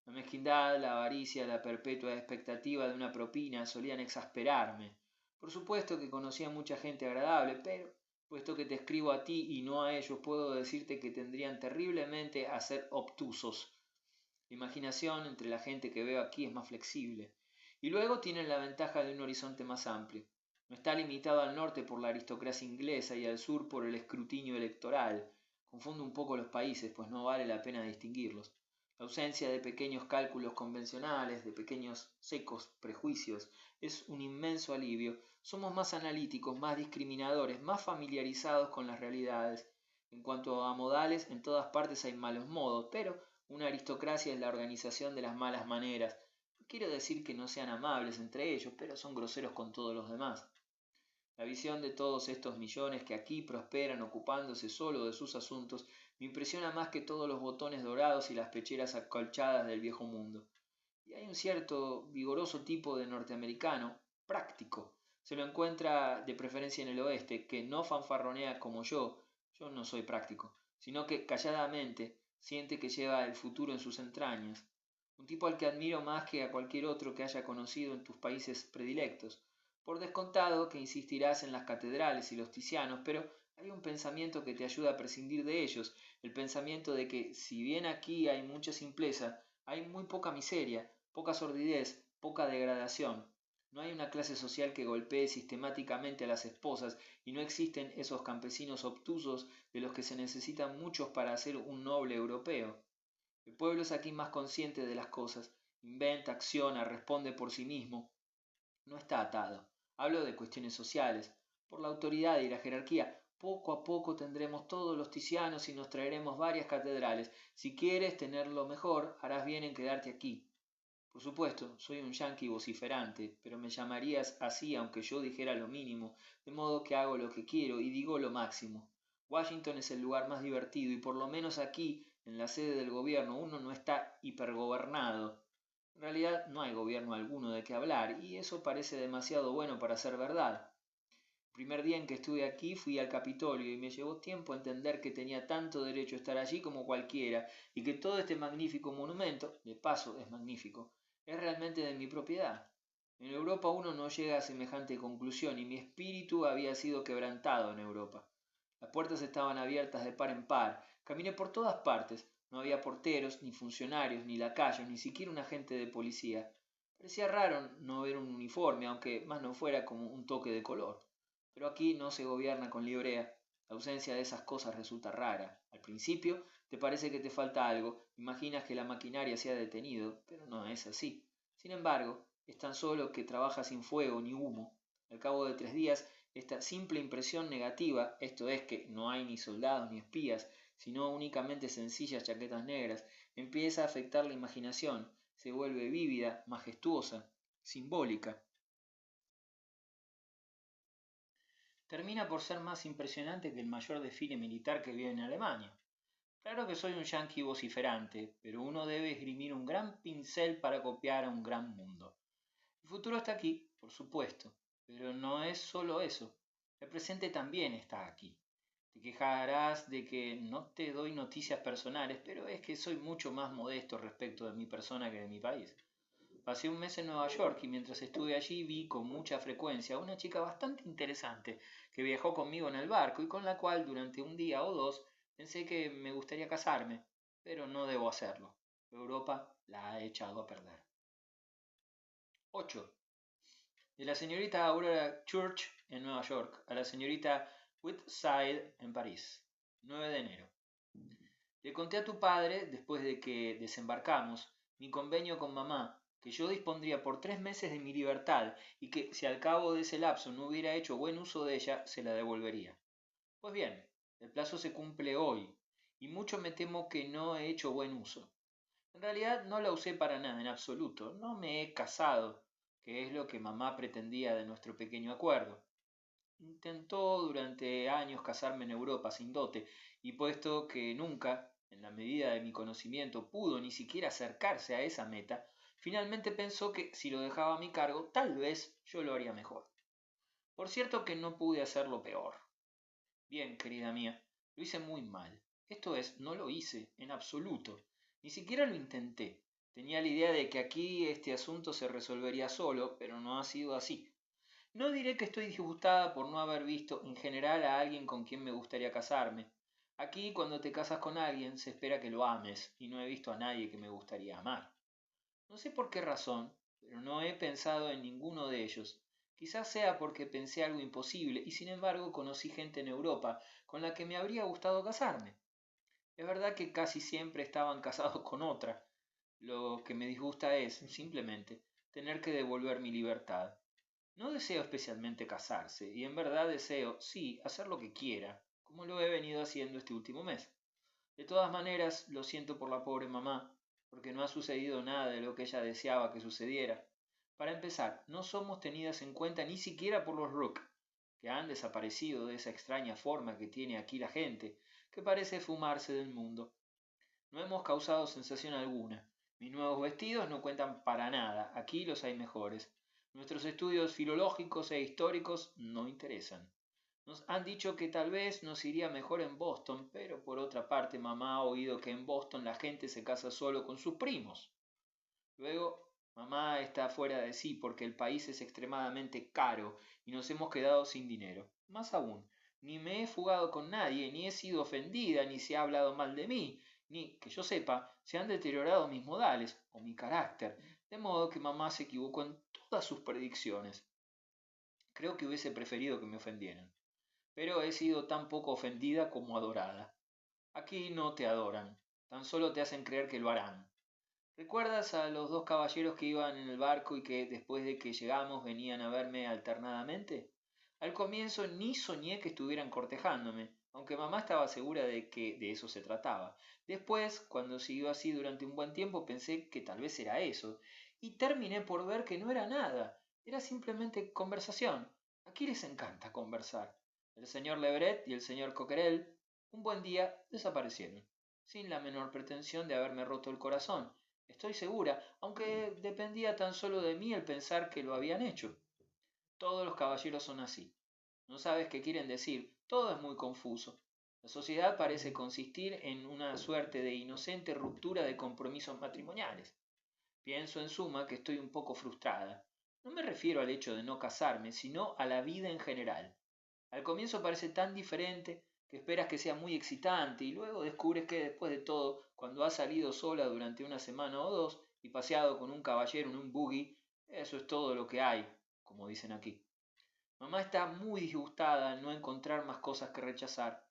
La mezquindad, la avaricia, la perpetua expectativa de una propina solían exasperarme. Por supuesto que conocía mucha gente agradable, pero, puesto que te escribo a ti y no a ellos, puedo decirte que tendrían terriblemente a ser obtusos. La imaginación entre la gente que veo aquí es más flexible. Y luego tienen la ventaja de un horizonte más amplio. No está limitado al norte por la aristocracia inglesa y al sur por el escrutinio electoral. Confundo un poco los países, pues no vale la pena distinguirlos. La ausencia de pequeños cálculos convencionales, de pequeños secos prejuicios, es un inmenso alivio. Somos más analíticos, más discriminadores, más familiarizados con las realidades. En cuanto a modales, en todas partes hay malos modos, pero una aristocracia es la organización de las malas maneras. No quiero decir que no sean amables entre ellos, pero son groseros con todos los demás. La visión de todos estos millones que aquí prosperan ocupándose solo de sus asuntos me impresiona más que todos los botones dorados y las pecheras acolchadas del viejo mundo. Y hay un cierto vigoroso tipo de norteamericano, práctico. Se lo encuentra de preferencia en el oeste, que no fanfarronea como yo no soy práctico, sino que calladamente siente que lleva el futuro en sus entrañas. Un tipo al que admiro más que a cualquier otro que haya conocido en tus países predilectos. Por descontado que insistirás en las catedrales y los ticianos, pero hay un pensamiento que te ayuda a prescindir de ellos, el pensamiento de que, si bien aquí hay mucha simpleza, hay muy poca miseria, poca sordidez, poca degradación. No hay una clase social que golpee sistemáticamente a las esposas y no existen esos campesinos obtusos de los que se necesitan muchos para hacer un noble europeo. El pueblo es aquí más consciente de las cosas, inventa, acciona, responde por sí mismo. No está atado. Hablo de cuestiones sociales. Por la autoridad y la jerarquía, poco a poco tendremos todos los ticianos y nos traeremos varias catedrales. Si quieres tenerlo mejor, harás bien en quedarte aquí. Por supuesto, soy un yanqui vociferante, pero me llamarías así aunque yo dijera lo mínimo, de modo que hago lo que quiero y digo lo máximo. Washington es el lugar más divertido y por lo menos aquí, en la sede del gobierno, uno no está hipergobernado. En realidad no hay gobierno alguno de qué hablar, y eso parece demasiado bueno para ser verdad. El primer día en que estuve aquí fui al Capitolio y me llevó tiempo entender que tenía tanto derecho a estar allí como cualquiera, y que todo este magnífico monumento, de paso es magnífico, es realmente de mi propiedad. En Europa uno no llega a semejante conclusión y mi espíritu había sido quebrantado en Europa. Las puertas estaban abiertas de par en par, caminé por todas partes, no había porteros, ni funcionarios, ni lacayos, ni siquiera un agente de policía. Parecía raro no ver un uniforme, aunque más no fuera como un toque de color. Pero aquí no se gobierna con librea. La ausencia de esas cosas resulta rara. Al principio te parece que te falta algo, imaginas que la maquinaria se ha detenido, pero no es así. Sin embargo, es tan solo que trabaja sin fuego ni humo. Al cabo de 3 días, esta simple impresión negativa, esto es que no hay ni soldados ni espías, sino únicamente sencillas chaquetas negras, empieza a afectar la imaginación, se vuelve vívida, majestuosa, simbólica. Termina por ser más impresionante que el mayor desfile militar que vi en Alemania. Claro que soy un yanqui vociferante, pero uno debe esgrimir un gran pincel para copiar a un gran mundo. El futuro está aquí, por supuesto, pero no es solo eso. El presente también está aquí. Te quejarás de que no te doy noticias personales, pero es que soy mucho más modesto respecto de mi persona que de mi país. Pasé un mes en Nueva York y mientras estuve allí vi con mucha frecuencia a una chica bastante interesante que viajó conmigo en el barco y con la cual durante un día o dos pensé que me gustaría casarme, pero no debo hacerlo. Europa la ha echado a perder. 8. De la señorita Aurora Church en Nueva York a la señorita Whiteside en París. 9 de enero. Le conté a tu padre, después de que desembarcamos, mi convenio con mamá, que yo dispondría por 3 meses de mi libertad y que si al cabo de ese lapso no hubiera hecho buen uso de ella, se la devolvería. Pues bien, el plazo se cumple hoy, y mucho me temo que no he hecho buen uso. En realidad no la usé para nada, en absoluto. No me he casado, que es lo que mamá pretendía de nuestro pequeño acuerdo. Intentó durante años casarme en Europa sin dote, y puesto que nunca, en la medida de mi conocimiento, pudo ni siquiera acercarse a esa meta, finalmente pensó que si lo dejaba a mi cargo, tal vez yo lo haría mejor. Por cierto que no pude hacerlo peor. Bien, querida mía, lo hice muy mal. Esto es, no lo hice, en absoluto. Ni siquiera lo intenté. Tenía la idea de que aquí este asunto se resolvería solo, pero no ha sido así. No diré que estoy disgustada por no haber visto en general a alguien con quien me gustaría casarme. Aquí, cuando te casas con alguien, se espera que lo ames, y no he visto a nadie que me gustaría amar. No sé por qué razón, pero no he pensado en ninguno de ellos. Quizás sea porque pensé algo imposible y sin embargo conocí gente en Europa con la que me habría gustado casarme. Es verdad que casi siempre estaban casados con otra. Lo que me disgusta es, simplemente, tener que devolver mi libertad. No deseo especialmente casarse, y en verdad deseo, sí, hacer lo que quiera, como lo he venido haciendo este último mes. De todas maneras, lo siento por la pobre mamá, porque no ha sucedido nada de lo que ella deseaba que sucediera. Para empezar, no somos tenidas en cuenta ni siquiera por los Rook, que han desaparecido de esa extraña forma que tiene aquí la gente, que parece fumarse del mundo. No hemos causado sensación alguna. Mis nuevos vestidos no cuentan para nada, aquí los hay mejores. Nuestros estudios filológicos e históricos no interesan. Nos han dicho que tal vez nos iría mejor en Boston, pero por otra parte mamá ha oído que en Boston la gente se casa solo con sus primos. Luego, mamá está fuera de sí porque el país es extremadamente caro y nos hemos quedado sin dinero. Más aún, ni me he fugado con nadie, ni he sido ofendida, ni se ha hablado mal de mí, ni, que yo sepa, se han deteriorado mis modales o mi carácter, de modo que mamá se equivocó en todas sus predicciones. Creo que hubiese preferido que me ofendieran, pero he sido tan poco ofendida como adorada. Aquí no te adoran, tan solo te hacen creer que lo harán. ¿Recuerdas a los dos caballeros que iban en el barco y que después de que llegamos venían a verme alternadamente? Al comienzo ni soñé que estuvieran cortejándome, aunque mamá estaba segura de que de eso se trataba. Después, cuando siguió así durante un buen tiempo, pensé que tal vez era eso, y terminé por ver que no era nada, era simplemente conversación. Aquí les encanta conversar. El señor Leverett y el señor Coquerel, un buen día, desaparecieron, sin la menor pretensión de haberme roto el corazón. Estoy segura, aunque dependía tan solo de mí el pensar que lo habían hecho. Todos los caballeros son así. No sabes qué quieren decir, todo es muy confuso. La sociedad parece consistir en una suerte de inocente ruptura de compromisos matrimoniales. Pienso en suma que estoy un poco frustrada. No me refiero al hecho de no casarme, sino a la vida en general. Al comienzo parece tan diferente que esperas que sea muy excitante y luego descubres que después de todo, cuando has salido sola durante una semana o dos y paseado con un caballero en un buggy, eso es todo lo que hay, como dicen aquí. Mamá está muy disgustada al no encontrar más cosas que rechazar.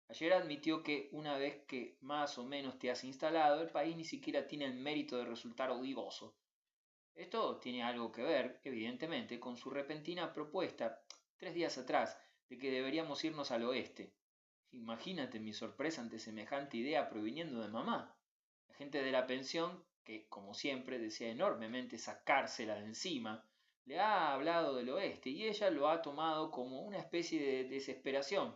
Ayer admitió que una vez que más o menos te has instalado, el país ni siquiera tiene el mérito de resultar odioso. Esto tiene algo que ver, evidentemente, con su repentina propuesta, 3 días atrás, de que deberíamos irnos al oeste. Imagínate mi sorpresa ante semejante idea proviniendo de mamá. La gente de la pensión, que, como siempre, desea enormemente sacársela de encima, le ha hablado del oeste y ella lo ha tomado como una especie de desesperación.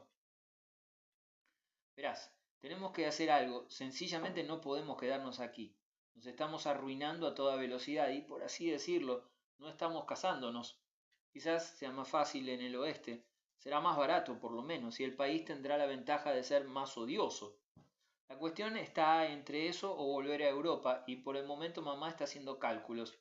Verás, tenemos que hacer algo, sencillamente no podemos quedarnos aquí. Nos estamos arruinando a toda velocidad y, por así decirlo, no estamos casándonos. Quizás sea más fácil en el oeste, será más barato por lo menos, y el país tendrá la ventaja de ser más odioso. La cuestión está entre eso o volver a Europa, y por el momento mamá está haciendo cálculos.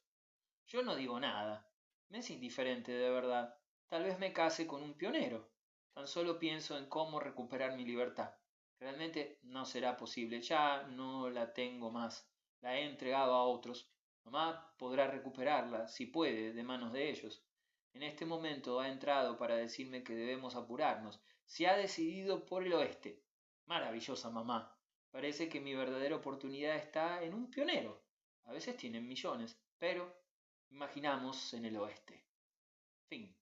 Yo no digo nada. Me es indiferente de verdad. Tal vez me case con un pionero. Tan solo pienso en cómo recuperar mi libertad. Realmente no será posible. Ya no la tengo más. La he entregado a otros. Mamá podrá recuperarla, si puede, de manos de ellos. En este momento ha entrado para decirme que debemos apurarnos. Se ha decidido por el oeste. Maravillosa mamá. Parece que mi verdadera oportunidad está en un pionero. A veces tienen millones, pero imaginamos en el oeste. Fin.